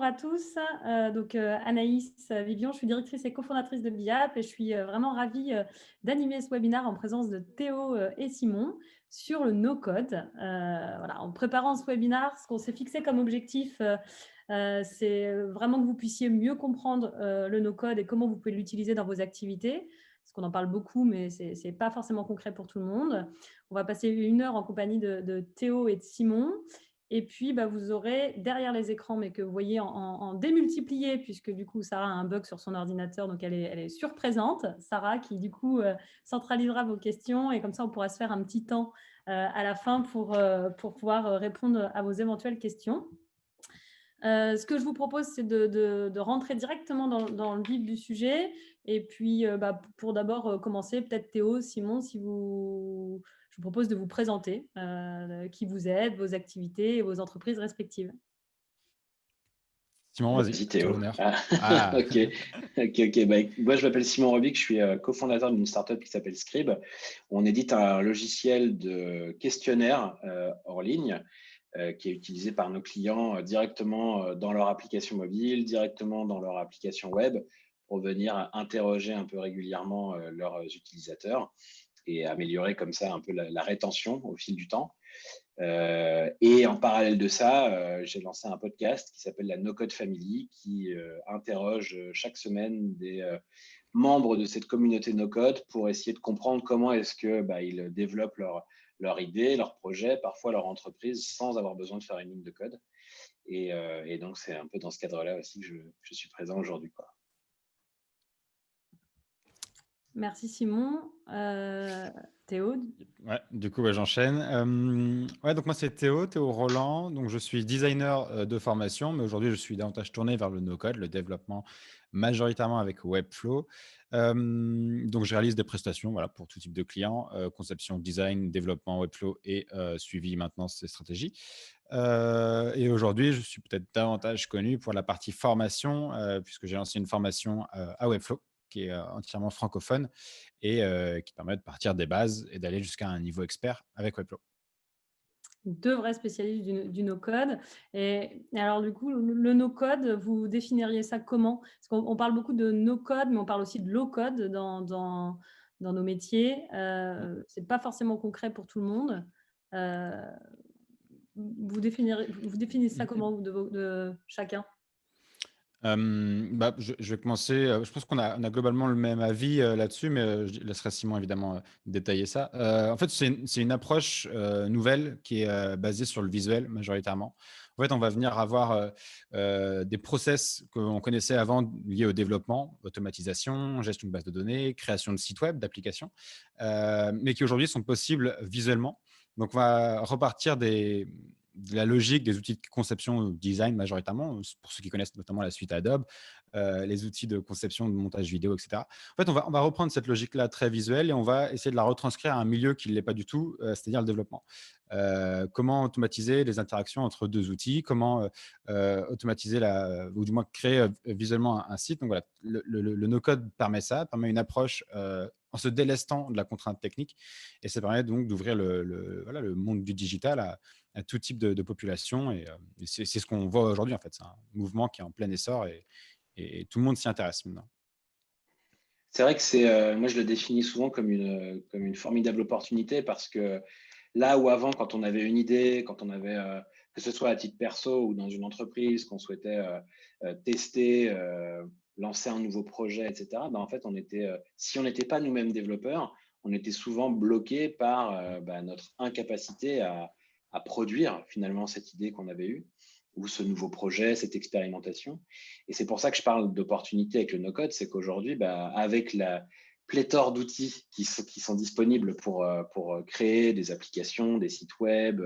à tous. Anaïs Vivion, je suis directrice et cofondatrice de BIAP et je suis vraiment ravie d'animer ce webinaire en présence de Théo et Simon sur le no-code. Voilà, en préparant ce webinaire, ce qu'on s'est fixé comme objectif, c'est vraiment que vous puissiez mieux comprendre le no-code et comment vous pouvez l'utiliser dans vos activités. Parce qu'on en parle beaucoup, mais ce n'est pas forcément concret pour tout le monde. On va passer 1 heure en compagnie de Théo et de Simon. Et puis, vous aurez derrière les écrans, mais que vous voyez en démultiplié, puisque du coup, Sarah a un bug sur son ordinateur, donc elle est surprésente. Sarah qui, du coup, centralisera vos questions et comme ça, on pourra se faire un petit temps à la fin pour pouvoir répondre à vos éventuelles questions. Ce que je vous propose, c'est de rentrer directement dans le vif du sujet. Et puis, pour d'abord commencer, peut-être Théo, Simon, je vous propose de vous présenter qui vous êtes, vos activités et vos entreprises respectives. Simon, vas-y, Vas-y à toi Théo. l'honneur. Ok. Moi, je m'appelle Simon Robic, je suis cofondateur d'une startup qui s'appelle Scribe. On édite un logiciel de questionnaire hors ligne qui est utilisé par nos clients directement dans leur application mobile, directement dans leur application web, pour venir interroger un peu régulièrement leurs utilisateurs et améliorer comme ça un peu la rétention au fil du temps. Et en parallèle de ça, j'ai lancé un podcast qui s'appelle la No Code Family, qui interroge chaque semaine des membres de cette communauté No Code pour essayer de comprendre comment est-ce que ils développent leur idée, leur projet, parfois leur entreprise, sans avoir besoin de faire une ligne de code. Et donc, c'est un peu dans ce cadre-là aussi que je suis présent aujourd'hui, quoi. Merci Simon. Théo. Ouais, du coup, j'enchaîne. Donc moi, c'est Théo Roland. Donc, je suis designer de formation, mais aujourd'hui, je suis davantage tourné vers le no-code, le développement majoritairement avec Webflow. Donc, je réalise des prestations pour tout type de clients, conception, design, développement Webflow et suivi, maintenance et stratégie. Et aujourd'hui, je suis peut-être davantage connu pour la partie formation, puisque j'ai lancé une formation à Webflow qui est entièrement francophone et qui permet de partir des bases et d'aller jusqu'à un niveau expert avec Webflow. 2 vrais spécialistes du no-code. Et alors, du coup, le no-code, vous définiriez ça comment? Parce qu'on parle beaucoup de no-code, mais on parle aussi de low-code dans nos métiers. Ce n'est pas forcément concret pour tout le monde. Vous définissez ça comment de chacun? Je vais commencer. Je pense qu'on a globalement le même avis là-dessus, mais je laisserai Simon évidemment détailler ça. En fait, c'est une approche nouvelle qui est basée sur le visuel majoritairement. En fait, on va venir avoir des process qu'on connaissait avant liés au développement, automatisation, gestion de base de données, création de sites web, d'applications, mais qui aujourd'hui sont possibles visuellement. Donc, on va repartir de la logique des outils de conception design majoritairement, pour ceux qui connaissent notamment la suite Adobe, les outils de conception, de montage vidéo, etc. En fait, on va reprendre cette logique-là très visuelle et on va essayer de la retranscrire à un milieu qui ne l'est pas du tout, c'est-à-dire le développement. Comment automatiser les interactions entre 2 outils, comment automatiser ou du moins créer visuellement un site. Donc voilà, le no-code permet ça, permet une approche en se délestant de la contrainte technique et ça permet donc d'ouvrir le monde du digital à tout type de population. Et c'est ce qu'on voit aujourd'hui, en fait. C'est un mouvement qui est en plein essor et tout le monde s'y intéresse maintenant. C'est vrai que moi je le définis souvent comme une formidable opportunité parce que là où avant, quand on avait une idée, quand on avait, que ce soit à titre perso ou dans une entreprise, qu'on souhaitait tester, lancer un nouveau projet, etc., en fait, si on n'était pas nous-mêmes développeurs, on était souvent bloqué par notre incapacité à produire finalement cette idée qu'on avait eue ou ce nouveau projet, cette expérimentation. Et c'est pour ça que je parle d'opportunité avec le no-code, c'est qu'aujourd'hui, avec la pléthore d'outils qui sont disponibles pour créer des applications, des sites web,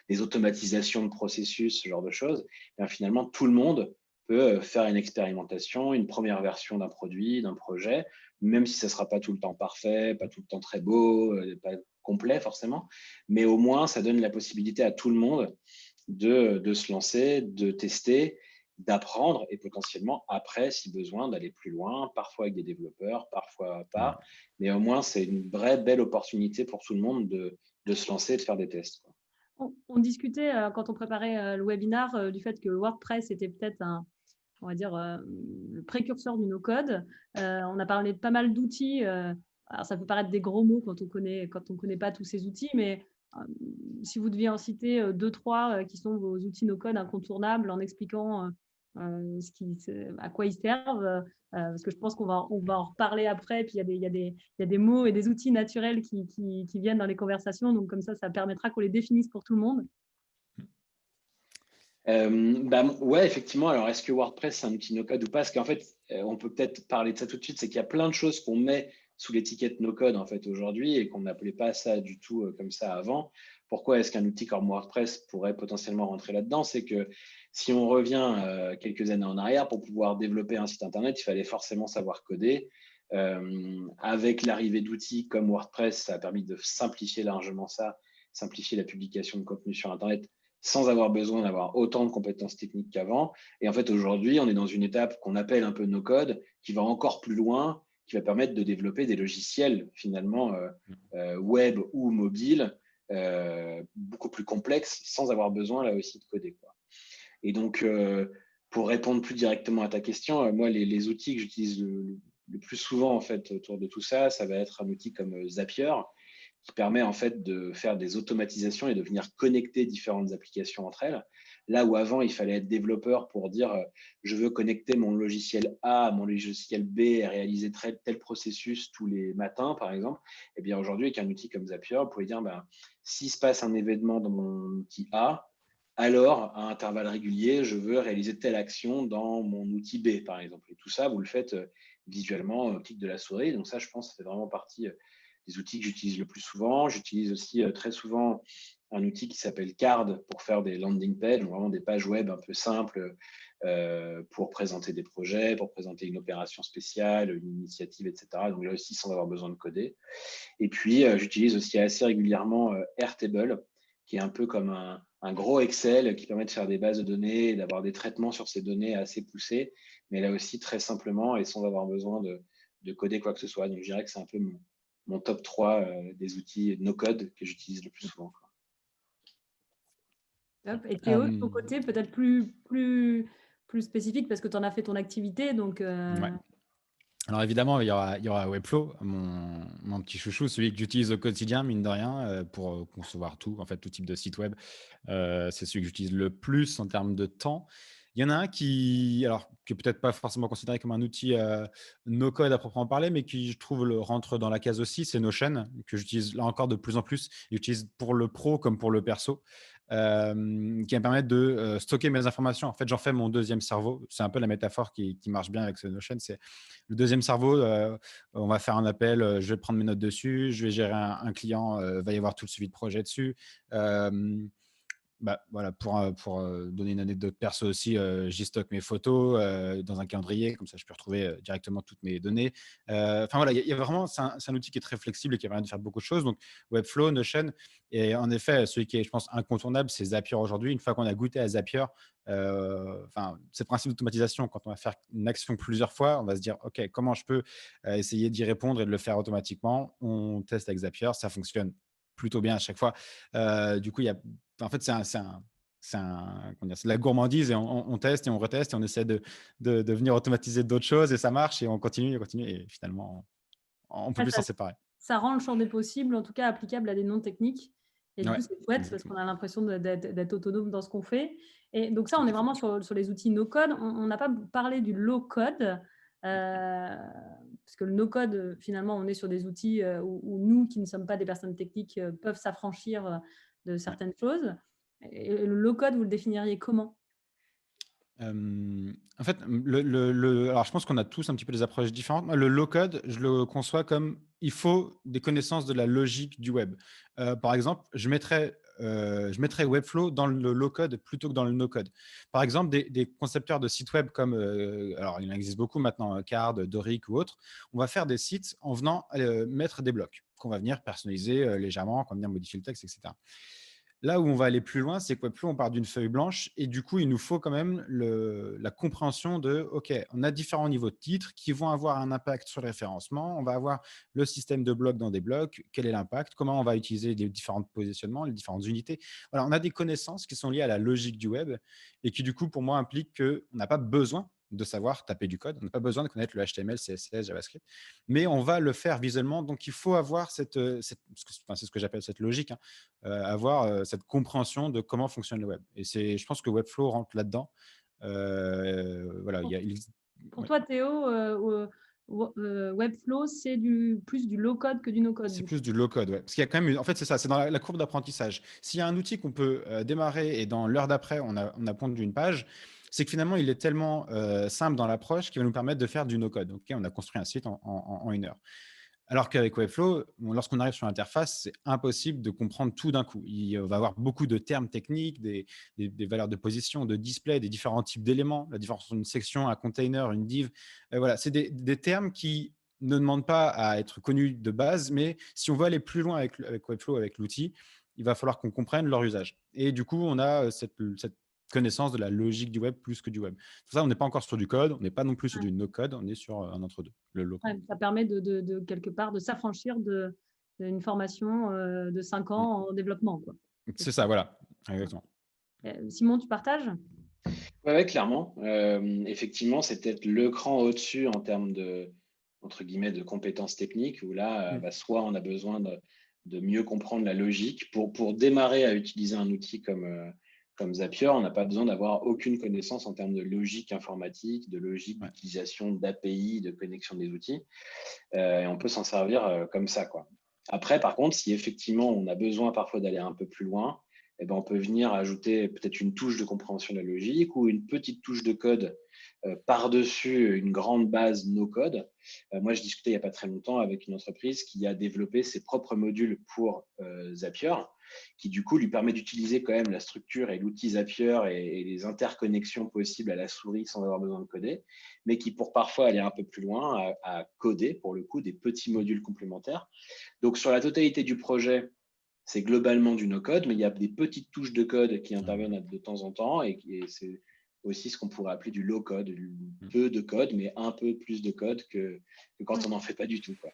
des automatisations de processus, ce genre de choses, finalement, tout le monde peut faire une expérimentation, une première version d'un produit, d'un projet, même si ça ne sera pas tout le temps parfait, pas tout le temps très beau, pas complet forcément, mais au moins, ça donne la possibilité à tout le monde de se lancer, de tester, d'apprendre et potentiellement après, si besoin, d'aller plus loin, parfois avec des développeurs, parfois pas. Mais au moins, c'est une vraie belle opportunité pour tout le monde de se lancer et de faire des tests, quoi. On discutait quand on préparait le webinaire du fait que WordPress était peut-être on va dire, le précurseur du no-code. On a parlé de pas mal d'outils. Alors, ça peut paraître des gros mots quand on connaît pas tous ces outils, mais si vous deviez en citer deux, trois qui sont vos outils no-code incontournables en expliquant à quoi ils servent, parce que je pense on va en reparler après. Puis il y a des mots et des outils naturels qui viennent dans les conversations. Donc, comme ça permettra qu'on les définisse pour tout le monde. Ouais, effectivement. Alors, est-ce que WordPress, c'est un outil no-code ou pas? Parce qu'en fait, on peut peut-être parler de ça tout de suite. C'est qu'il y a plein de choses qu'on met sous l'étiquette no-code en fait aujourd'hui et qu'on n'appelait pas ça du tout comme ça avant. Pourquoi est-ce qu'un outil comme WordPress pourrait potentiellement rentrer là-dedans? C'est que si on revient quelques années en arrière, pour pouvoir développer un site internet, il fallait forcément savoir coder. Avec l'arrivée d'outils comme WordPress, ça a permis de simplifier largement ça, simplifier la publication de contenu sur Internet sans avoir besoin d'avoir autant de compétences techniques qu'avant. Et en fait, aujourd'hui, on est dans une étape qu'on appelle un peu no-code, qui va encore plus loin, qui va permettre de développer des logiciels finalement web ou mobile, beaucoup plus complexes, sans avoir besoin là aussi de coder, quoi. Et donc, pour répondre plus directement à ta question, moi, les outils que j'utilise le plus souvent en fait autour de tout ça, ça va être un outil comme Zapier, qui permet en fait de faire des automatisations et de venir connecter différentes applications entre elles. Là où avant, il fallait être développeur pour dire je veux connecter mon logiciel A à mon logiciel B et réaliser tel processus tous les matins, par exemple. Et bien aujourd'hui, avec un outil comme Zapier, vous pouvez dire s'il se passe un événement dans mon outil A, alors à intervalles réguliers, je veux réaliser telle action dans mon outil B, par exemple. Et tout ça, vous le faites visuellement au clic de la souris. Donc ça, je pense, ça fait vraiment partie des outils que j'utilise le plus souvent. J'utilise aussi très souvent un outil qui s'appelle Card pour faire des landing pages, donc vraiment des pages web un peu simples pour présenter des projets, pour présenter une opération spéciale, une initiative, etc. Donc là aussi, sans avoir besoin de coder. Et puis, j'utilise aussi assez régulièrement Airtable, qui est un peu comme un gros Excel qui permet de faire des bases de données et d'avoir des traitements sur ces données assez poussés, mais là aussi très simplement et sans avoir besoin de coder quoi que ce soit. Donc, je dirais que c'est un peu mon top 3 des outils no-code que j'utilise le plus souvent. Et Théo, de ton côté, peut-être plus spécifique parce que tu en as fait ton activité. Donc, Ouais. Alors évidemment, il y aura Webflow, mon petit chouchou, celui que j'utilise au quotidien, mine de rien, pour concevoir tout, en fait, tout type de site web. C'est celui que j'utilise le plus en termes de temps. Il y en a un qui est peut-être pas forcément considéré comme un outil no-code à proprement parler, mais qui, je trouve, rentre dans la case aussi, c'est Notion, que j'utilise là encore de plus en plus. J'utilise pour le pro comme pour le perso, qui va me permettre de stocker mes informations. En fait, j'en fais mon deuxième cerveau. C'est un peu la métaphore qui marche bien avec ce Notion. C'est le deuxième cerveau. On va faire un appel, je vais prendre mes notes dessus, je vais gérer un client, va y avoir tout le suivi de projet dessus. Voilà, pour donner une anecdote perso aussi, j'y stocke mes photos dans un calendrier, comme ça je peux retrouver directement toutes mes données. Enfin voilà, il y a vraiment, c'est un outil qui est très flexible et qui permet de faire beaucoup de choses. Donc Webflow, Notion, et en effet, celui qui est, je pense, incontournable, c'est Zapier aujourd'hui. Une fois qu'on a goûté à Zapier, c'est le principe d'automatisation. Quand on va faire une action plusieurs fois, on va se dire, OK, comment je peux essayer d'y répondre et de le faire automatiquement? On teste avec Zapier, ça fonctionne plutôt bien à chaque fois. Du coup, en fait, c'est de la gourmandise et on teste et on reteste et on essaie de venir automatiser d'autres choses et ça marche et on continue et finalement, on peut plus s'en séparer. Ça rend le champ des possibles, en tout cas applicable à des noms techniques. Et du coup, c'est chouette parce Exactement. qu'on a l'impression d'être autonome dans ce qu'on fait. Et donc ça, on est vraiment sur les outils no-code. On n'a pas parlé du low-code, parce que le no-code, finalement, on est sur des outils où nous, qui ne sommes pas des personnes techniques, peuvent s'affranchir de certaines choses. Et le low-code, vous le définiriez comment? En fait, alors je pense qu'on a tous un petit peu des approches différentes. Moi, le low-code, je le conçois comme il faut des connaissances de la logique du web. Par exemple, je mettrais Webflow dans le low-code plutôt que dans le no-code. Par exemple, des concepteurs de sites web comme, alors il en existe beaucoup maintenant, Card, Doric ou autres, on va faire des sites en venant mettre des blocs qu'on va venir personnaliser légèrement, qu'on va venir modifier le texte, etc. Là où on va aller plus loin, c'est que plus on part d'une feuille blanche et du coup, il nous faut quand même la compréhension de, OK, on a différents niveaux de titres qui vont avoir un impact sur le référencement. On va avoir le système de blocs dans des blocs. Quel est l'impact? Comment on va utiliser les différents positionnements, les différentes unités? Voilà, on a des connaissances qui sont liées à la logique du web et qui, du coup, pour moi, impliquent qu'on n'a pas besoin de savoir taper du code. On n'a pas besoin de connaître le HTML, CSS, JavaScript, mais on va le faire visuellement. Donc, il faut avoir c'est ce que j'appelle cette logique, hein, avoir cette compréhension de comment fonctionne le web. Et je pense que Webflow rentre là-dedans. Voilà, Pour, pour ouais. toi, Théo, Webflow, c'est plus du low-code que du no-code, C'est du coup. plus du low-code, ouais. Parce qu'il y a quand même, en fait, c'est ça, c'est dans la courbe d'apprentissage. S'il y a un outil qu'on peut démarrer et dans l'heure d'après, on a pondu une page, c'est que finalement, il est tellement simple dans l'approche qu'il va nous permettre de faire du no-code. Ok, on a construit un site en 1 heure. Alors qu'avec Webflow, lorsqu'on arrive sur l'interface, c'est impossible de comprendre tout d'un coup. Il va y avoir beaucoup de termes techniques, des valeurs de position, de display, des différents types d'éléments, la différence entre une section, un container, une div. Voilà, c'est des termes qui ne demandent pas à être connus de base, mais si on veut aller plus loin avec Webflow, avec l'outil, il va falloir qu'on comprenne leur usage. Et du coup, on a cette connaissance de la logique du web plus que du web. Pour ça, on n'est pas encore sur du code, on n'est pas non plus sur du no-code, on est sur un entre-deux, le low-code. Ouais, ça permet de quelque part de s'affranchir d'une formation de 5 ans en développement, quoi. C'est ça, voilà, exactement. Simon, tu partages? Ouais, clairement. Effectivement, c'est peut-être le cran au-dessus en termes entre guillemets, de compétences techniques, où là, soit on a besoin de mieux comprendre la logique. Pour démarrer à utiliser un outil comme Zapier, on n'a pas besoin d'avoir aucune connaissance en termes de logique informatique, de logique Ouais. d'utilisation d'API, de connexion des outils. Et on peut s'en servir comme ça, quoi. Après, par contre, si effectivement on a besoin parfois d'aller un peu plus loin, eh ben, on peut venir ajouter peut-être une touche de compréhension de la logique ou une petite touche de code par-dessus une grande base no-code. Moi, je discutais il n'y a pas très longtemps avec une entreprise qui a développé ses propres modules pour Zapier, qui du coup lui permet d'utiliser quand même la structure et l'outil Zapier et les interconnexions possibles à la souris sans avoir besoin de coder, mais qui pour parfois aller un peu plus loin à coder pour le coup des petits modules complémentaires. Donc sur la totalité du projet, c'est globalement du no-code, mais il y a des petites touches de code qui interviennent de temps en temps et c'est aussi ce qu'on pourrait appeler du low-code, peu de code, mais un peu plus de code que quand on n'en fait pas du tout, quoi.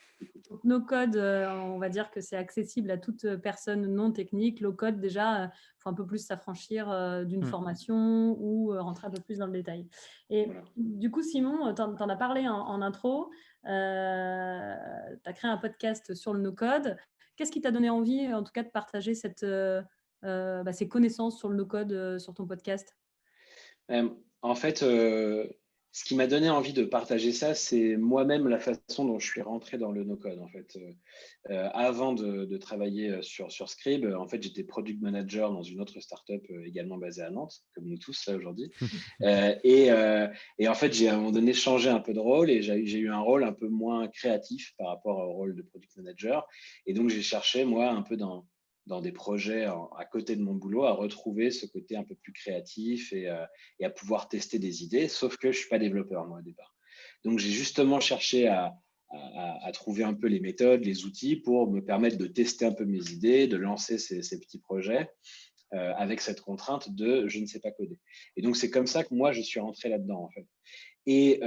No code, on va dire que c'est accessible à toute personne non technique. Low code, déjà, faut un peu plus s'affranchir d'une formation ou rentrer un peu plus dans le détail. Et Voilà. du coup, Simon, tu en as parlé en intro. Tu as créé un podcast sur le no code. Qu'est-ce qui t'a donné envie, en tout cas, de partager ces connaissances sur le no code sur ton podcast? En fait, ce qui m'a donné envie de partager ça, c'est moi-même la façon dont je suis rentré dans le no-code. En fait, avant de travailler sur Scribe, en fait, j'étais product manager dans une autre startup également basée à Nantes, comme nous tous là aujourd'hui. Et en fait, j'ai à un moment donné changé un peu de rôle et j'ai eu un rôle un peu moins créatif par rapport au rôle de product manager. Et donc, j'ai cherché, moi, un peu dans des projets à côté de mon boulot, à retrouver ce côté un peu plus créatif et à pouvoir tester des idées, sauf que je ne suis pas développeur, moi, au départ. Donc, j'ai justement cherché à trouver un peu les méthodes, les outils pour me permettre de tester un peu mes idées, de lancer ces petits projets avec cette contrainte de je ne sais pas coder. Et donc, c'est comme ça que moi, je suis rentré là-dedans, en fait. Et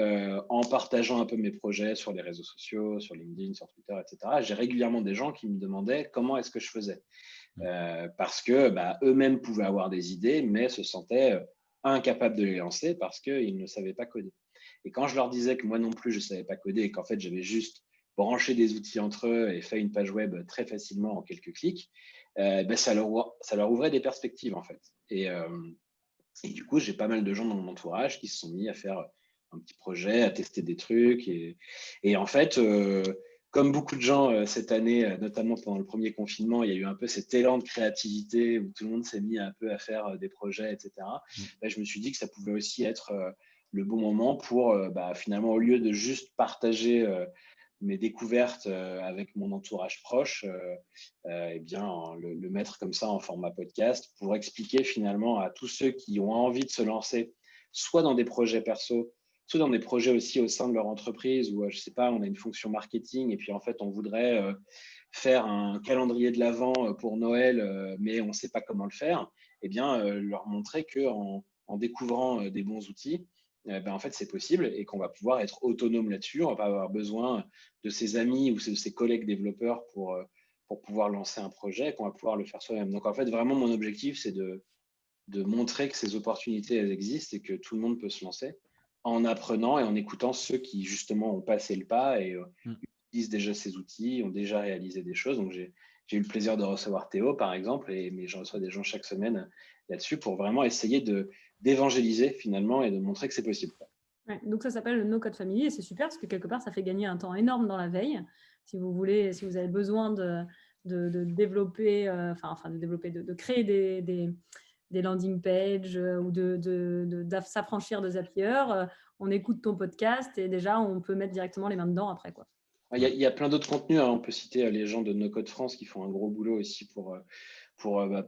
en partageant un peu mes projets sur les réseaux sociaux, sur LinkedIn, sur Twitter, etc., j'ai régulièrement des gens qui me demandaient comment est-ce que je faisais. Parce que eux-mêmes pouvaient avoir des idées, mais se sentaient incapables de les lancer parce qu'ils ne savaient pas coder. Et quand je leur disais que moi non plus, je ne savais pas coder et qu'en fait, j'avais juste branché des outils entre eux et fait une page web très facilement en quelques clics, ça leur ouvrait des perspectives, en fait. Et du coup, j'ai pas mal de gens dans mon entourage qui se sont mis à faire un petit projet, à tester des trucs. Et en fait, comme beaucoup de gens cette année, notamment pendant le premier confinement, il y a eu un peu cet élan de créativité où tout le monde s'est mis un peu à faire des projets, etc. Je me suis dit que ça pouvait aussi être le bon moment pour finalement, au lieu de juste partager mes découvertes avec mon entourage proche, le mettre comme ça en format podcast pour expliquer finalement à tous ceux qui ont envie de se lancer, soit dans des projets perso, soit dans des projets aussi au sein de leur entreprise où, je sais pas, on a une fonction marketing et puis en fait, on voudrait faire un calendrier de l'Avent pour Noël, mais on ne sait pas comment le faire, leur montrer qu'en découvrant des bons outils, en fait, c'est possible et qu'on va pouvoir être autonome là-dessus. On ne va pas avoir besoin de ses amis ou de ses collègues développeurs pour pouvoir lancer un projet et qu'on va pouvoir le faire soi-même. Donc, en fait, vraiment, mon objectif, c'est de montrer que ces opportunités, elles existent et que tout le monde peut se lancer. en apprenant et en écoutant ceux qui justement ont passé le pas et Mm. utilisent déjà ces outils, ont déjà réalisé des choses. Donc j'ai eu le plaisir de recevoir Théo par exemple, mais je reçois des gens chaque semaine là-dessus pour vraiment essayer d'évangéliser finalement et de montrer que c'est possible. Ouais, donc ça s'appelle le No Code Family et c'est super parce que quelque part ça fait gagner un temps énorme dans la veille. Si vous voulez, si vous avez besoin de développer, de créer des landing pages ou de s'affranchir de Zapier, on écoute ton podcast et déjà on peut mettre directement les mains dedans après, quoi. Il y a plein d'autres contenus, hein. On peut citer les gens de No Code France qui font un gros boulot aussi pour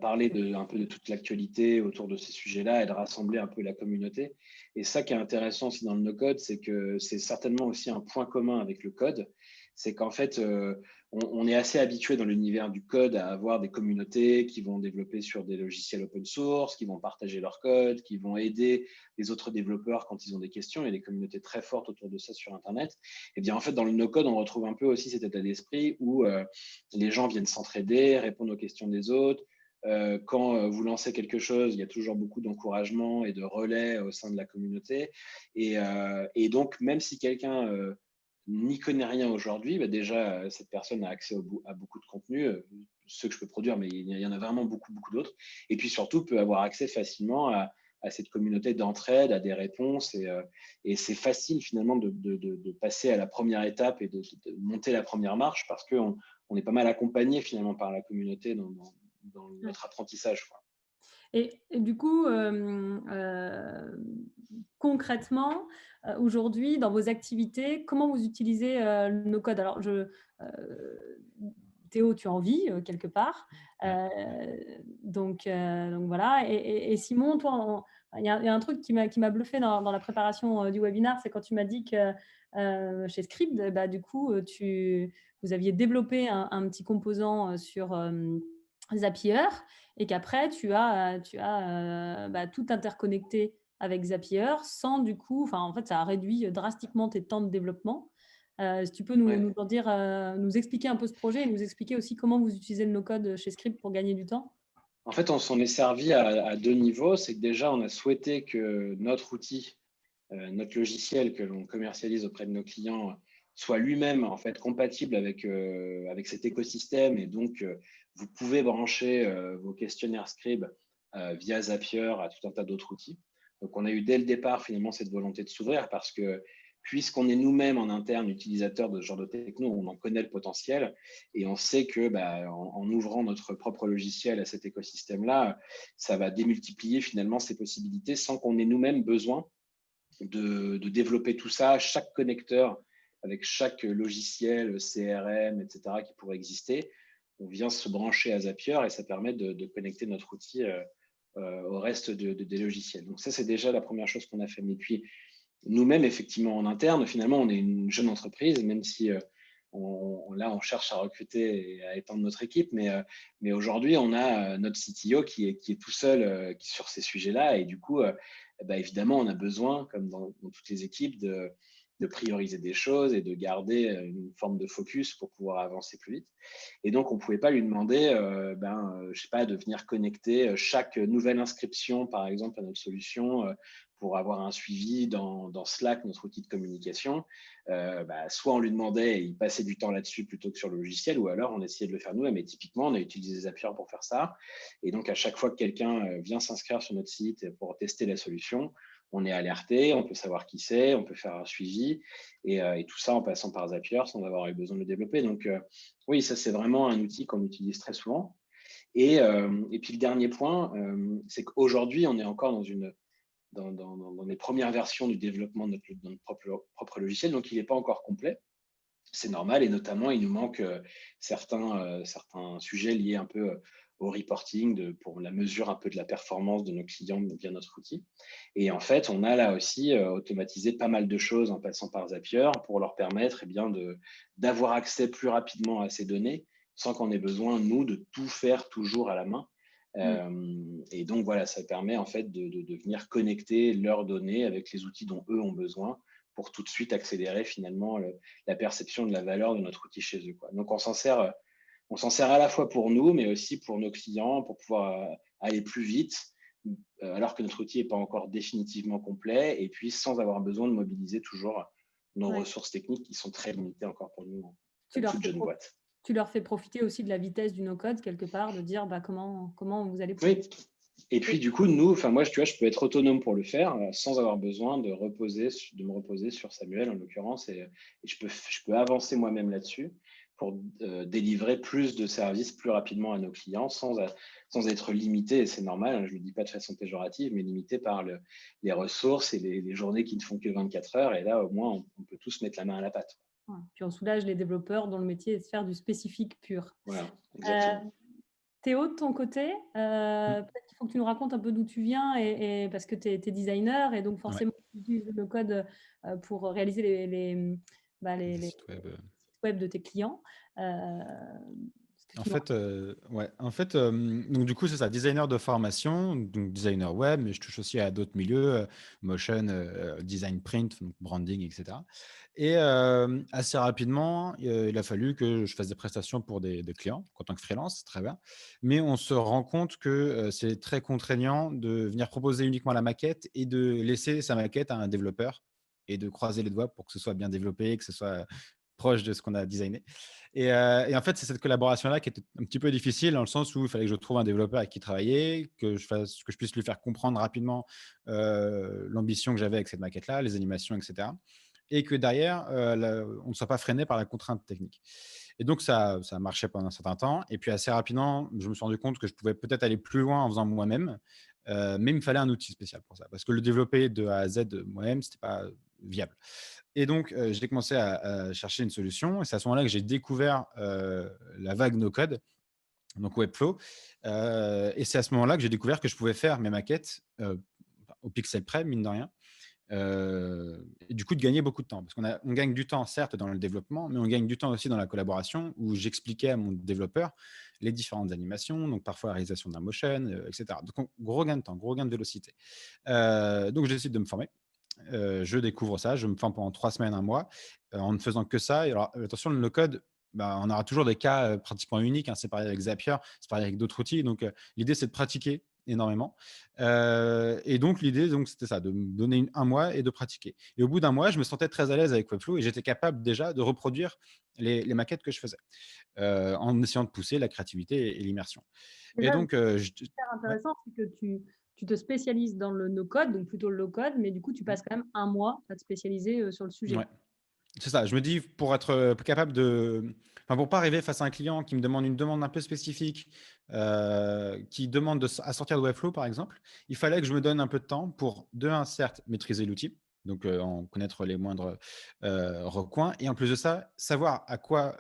parler un peu de toute l'actualité autour de ces sujets-là et de rassembler un peu la communauté. Et ça qui est intéressant aussi dans le no-code, c'est que c'est certainement aussi un point commun avec le code, c'est qu'en fait, on est assez habitué dans l'univers du code à avoir des communautés qui vont développer sur des logiciels open source, qui vont partager leur code, qui vont aider les autres développeurs quand ils ont des questions. Il y a des communautés très fortes autour de ça sur Internet. Et bien en fait, dans le no-code, on retrouve un peu aussi cet état d'esprit où les gens viennent s'entraider, répondre aux questions des autres. Quand vous lancez quelque chose, il y a toujours beaucoup d'encouragement et de relais au sein de la communauté. Et donc, même si quelqu'un n'y connaît rien aujourd'hui, bah déjà, cette personne a accès à beaucoup de contenus, ceux que je peux produire, mais il y en a vraiment beaucoup, beaucoup d'autres. Et puis surtout, peut avoir accès facilement à cette communauté d'entraide, à des réponses. Et c'est facile finalement de passer à la première étape et de monter la première marche parce qu'on est pas mal accompagné finalement par la communauté dans notre apprentissage, quoi. Et du coup, concrètement, aujourd'hui, dans vos activités, comment vous utilisez le no-code? Alors, Théo, tu en vis quelque part. Donc voilà. Et Simon, toi, il y a un truc qui m'a bluffé dans la préparation du webinaire, c'est quand tu m'as dit que chez Scribd, bah, du coup, vous aviez développé un petit composant sur Zapier et qu'après, tu as tout interconnecté avec Zapier sans du coup, enfin, en fait, ça a réduit drastiquement tes temps de développement. Si tu peux nous en dire, nous expliquer un peu ce projet et nous expliquer aussi comment vous utilisez le no-code chez Scribd pour gagner du temps. En fait, on s'en est servi à deux niveaux. C'est que déjà, on a souhaité que notre outil, notre logiciel que l'on commercialise auprès de nos clients soit lui-même en fait compatible avec cet écosystème et donc vous pouvez brancher vos questionnaires Scribd via Zapier à tout un tas d'autres outils. Donc on a eu dès le départ finalement cette volonté de s'ouvrir parce que puisqu'on est nous-mêmes en interne utilisateurs de ce genre de techno, on en connaît le potentiel et on sait que en ouvrant notre propre logiciel à cet écosystème-là, ça va démultiplier finalement ces possibilités sans qu'on ait nous-mêmes besoin de développer tout ça, chaque connecteur avec chaque logiciel, CRM, etc., qui pourrait exister. On vient se brancher à Zapier et ça permet de connecter notre outil au reste des logiciels. Donc ça, c'est déjà la première chose qu'on a fait. Mais puis, nous-mêmes, effectivement, en interne, finalement, on est une jeune entreprise, même si on cherche à recruter et à étendre notre équipe. Mais aujourd'hui, on a notre CTO qui est tout seul sur ces sujets-là. Et du coup, évidemment, on a besoin, comme dans toutes les équipes, de prioriser des choses et de garder une forme de focus pour pouvoir avancer plus vite. Et donc, on ne pouvait pas lui demander, je sais pas, de venir connecter chaque nouvelle inscription, par exemple, à notre solution pour avoir un suivi dans Slack, notre outil de communication. Soit on lui demandait et il passait du temps là-dessus plutôt que sur le logiciel, ou alors on essayait de le faire nous-mêmes. Mais typiquement, on a utilisé Zapier pour faire ça. Et donc, à chaque fois que quelqu'un vient s'inscrire sur notre site pour tester la solution, on est alerté, on peut savoir qui c'est, on peut faire un suivi et tout ça en passant par Zapier sans avoir eu besoin de le développer. Donc, oui, ça, c'est vraiment un outil qu'on utilise très souvent. Et puis, le dernier point, c'est qu'aujourd'hui, on est encore dans les premières versions du développement de notre propre logiciel, donc il n'est pas encore complet. C'est normal et notamment, il nous manque certains sujets liés un peu au reporting pour la mesure un peu de la performance de nos clients via notre outil. Et en fait, on a là aussi automatisé pas mal de choses en passant par Zapier pour leur permettre d'avoir accès plus rapidement à ces données sans qu'on ait besoin, nous, de tout faire toujours à la main. Et donc, voilà, ça permet en fait de venir connecter leurs données avec les outils dont eux ont besoin pour tout de suite accélérer finalement la perception de la valeur de notre outil chez eux, quoi. Donc, on s'en sert à la fois pour nous, mais aussi pour nos clients, pour pouvoir aller plus vite, alors que notre outil n'est pas encore définitivement complet, et puis sans avoir besoin de mobiliser toujours nos Ouais. ressources techniques qui sont très limitées encore pour nous, Tu comme leur toute fais jeune pro boîte. tu leur fais profiter aussi de la vitesse du no-code quelque part, de dire, bah, comment vous allez Oui. Et puis et du coup, nous, enfin moi, tu vois, je peux être autonome pour le faire sans avoir besoin de me reposer sur Samuel en l'occurrence, et je peux avancer moi-même là-dessus pour délivrer plus de services plus rapidement à nos clients sans être limité, et c'est normal, hein, je ne le dis pas de façon péjorative, mais limité par les ressources et les journées qui ne font que 24 heures, et là, au moins, on peut tous mettre la main à la pâte. ouais, puis on soulage les développeurs dont le métier est de faire du spécifique pur. Voilà, Heu, exactement. Théo, de ton côté, Mm. peut-être qu'il faut que tu nous racontes un peu d'où tu viens et parce que tu es designer et donc Ouais, forcément tu utilises le code, pour réaliser les les sites web. sites web de tes clients. Est-ce que En tu nous fait, racontes? ouais. En fait, donc du coup, c'est ça, designer de formation, donc designer web, mais je touche aussi à d'autres milieux, motion, design print, donc branding, etc. Et assez rapidement, il a fallu que je fasse des prestations pour des clients en tant que freelance, très bien. Mais on se rend compte que c'est très contraignant de venir proposer uniquement la maquette et de laisser sa maquette à un développeur et de croiser les doigts pour que ce soit bien développé, que ce soit proche de ce qu'on a designé. Et en fait, c'est cette collaboration-là qui était un petit peu difficile dans le sens où il fallait que je trouve un développeur avec qui travailler, que je puisse lui faire comprendre rapidement l'ambition que j'avais avec cette maquette-là, les animations, etc. Et que derrière, on ne soit pas freiné par la contrainte technique. Et donc, ça a marché pendant un certain temps. Et puis, assez rapidement, je me suis rendu compte que je pouvais peut-être aller plus loin en faisant moi-même, mais il me fallait un outil spécial pour ça. Parce que le développer de A à Z moi-même, ce n'était pas viable. Et donc, j'ai commencé à chercher une solution. Et c'est à ce moment-là que j'ai découvert la vague no-code, donc Webflow. Et c'est à ce moment-là que j'ai découvert que je pouvais faire mes maquettes au pixel près, mine de rien. Et du coup, de gagner beaucoup de temps. Parce on gagne du temps, certes, dans le développement, mais on gagne du temps aussi dans la collaboration où j'expliquais à mon développeur les différentes animations, donc parfois la réalisation d'un motion, etc. Donc, gros gain de temps, gros gain de vélocité. Donc, je décide de me former. Je découvre ça, je me forme pendant 3 semaines, un mois, en ne faisant que ça. Et alors, attention, le no-code, bah, on aura toujours des cas pratiquement uniques, hein. C'est pareil avec Zapier, c'est pareil avec d'autres outils. Donc, l'idée, c'est de pratiquer énormément. Et donc, l'idée, c'était ça, de me donner un mois et de pratiquer. Et au bout d'un mois, je me sentais très à l'aise avec Webflow et j'étais capable déjà de reproduire les maquettes que je faisais en essayant de pousser la créativité et l'immersion. Et Déjà, donc, super ouais. intéressant, c'est que tu te spécialises dans le no-code, donc plutôt le low-code, mais du coup, tu passes quand même un mois à te spécialiser sur le sujet. Ouais. C'est ça, je me dis pour être capable de. Enfin, pour pas arriver face à un client qui me demande une demande un peu spécifique, qui demande à sortir de Webflow, par exemple, il fallait que je me donne un peu de temps pour, de un, certes, maîtriser l'outil, donc en connaître les moindres recoins, et en plus de ça, savoir à quoi.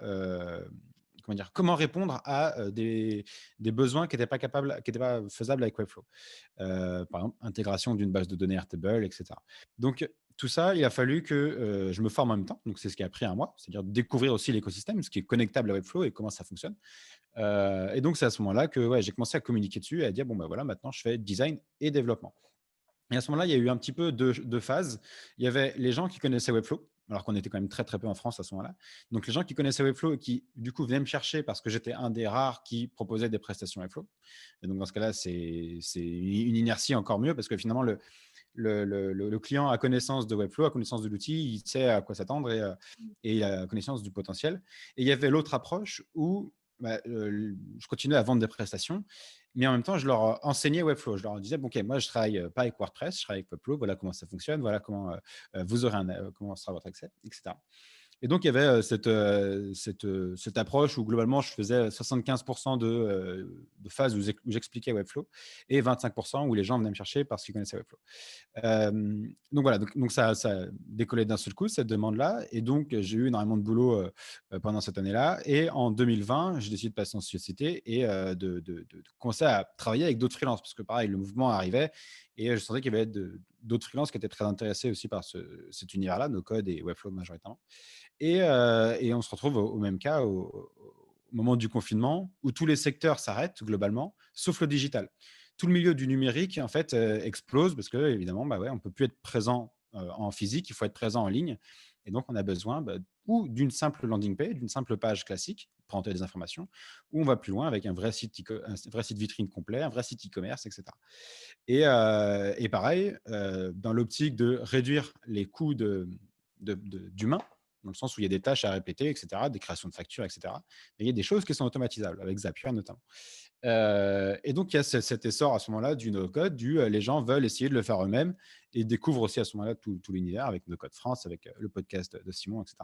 Comment dire, comment répondre à des besoins qui n'étaient pas capables, qui n'étaient pas faisables avec Webflow. Par exemple, intégration d'une base de données Airtable, etc. Donc, tout ça, il a fallu que je me forme en même temps. Donc, c'est ce qui a pris un mois, c'est-à-dire découvrir aussi l'écosystème, ce qui est connectable à Webflow et comment ça fonctionne. Et donc, c'est à ce moment-là que ouais, j'ai commencé à communiquer dessus et à dire, bon, ben voilà, maintenant, je fais design et développement. Et à ce moment-là, il y a eu un petit peu deux phases. Il y avait les gens qui connaissaient Webflow, alors qu'on était quand même très, très peu en France à ce moment-là. Donc, les gens qui connaissaient Webflow et qui, du coup, venaient me chercher parce que j'étais un des rares qui proposait des prestations Webflow. Et donc, dans ce cas-là, c'est une inertie encore mieux parce que finalement, le client a connaissance de Webflow, a connaissance de l'outil, il sait à quoi s'attendre et il a connaissance du potentiel. Et il y avait l'autre approche où bah, je continuais à vendre des prestations, mais en même temps, je leur enseignais Webflow. Je leur disais, bon, OK, moi, je travaille pas avec WordPress, je travaille avec Webflow, voilà comment ça fonctionne, voilà comment vous aurez comment sera votre accès, etc. Et donc, il y avait cette approche où globalement, je faisais 75% de phases où j'expliquais Webflow et 25% où les gens venaient me chercher parce qu'ils connaissaient Webflow. Donc voilà, donc ça a décollé d'un seul coup, cette demande-là. Et donc, j'ai eu énormément de boulot pendant cette année-là. Et en 2020, j'ai décidé de passer en société et de commencer à travailler avec d'autres freelances. Parce que pareil, le mouvement arrivait et je sentais qu'il y avait d'autres freelances qui étaient très intéressés aussi par cet univers-là, no code et Webflow majoritairement. Et on se retrouve au même cas au moment du confinement où tous les secteurs s'arrêtent globalement, sauf le digital. Tout le milieu du numérique, en fait, explose parce qu'évidemment, bah ouais, on ne peut plus être présent en physique, il faut être présent en ligne. Et donc, on a besoin ou d'une simple landing page, d'une simple page classique, présenter des informations, ou on va plus loin avec un vrai site vitrine complet, un vrai site e-commerce, etc. Et pareil, dans l'optique de réduire les coûts d'humains, dans le sens où il y a des tâches à répéter, etc., des créations de factures, etc. Mais il y a des choses qui sont automatisables, avec Zapier notamment. Et donc, il y a cet essor à ce moment-là du no-code, les gens veulent essayer de le faire eux-mêmes et découvrent aussi à ce moment-là tout l'univers avec No Code France, avec le podcast de Simon, etc.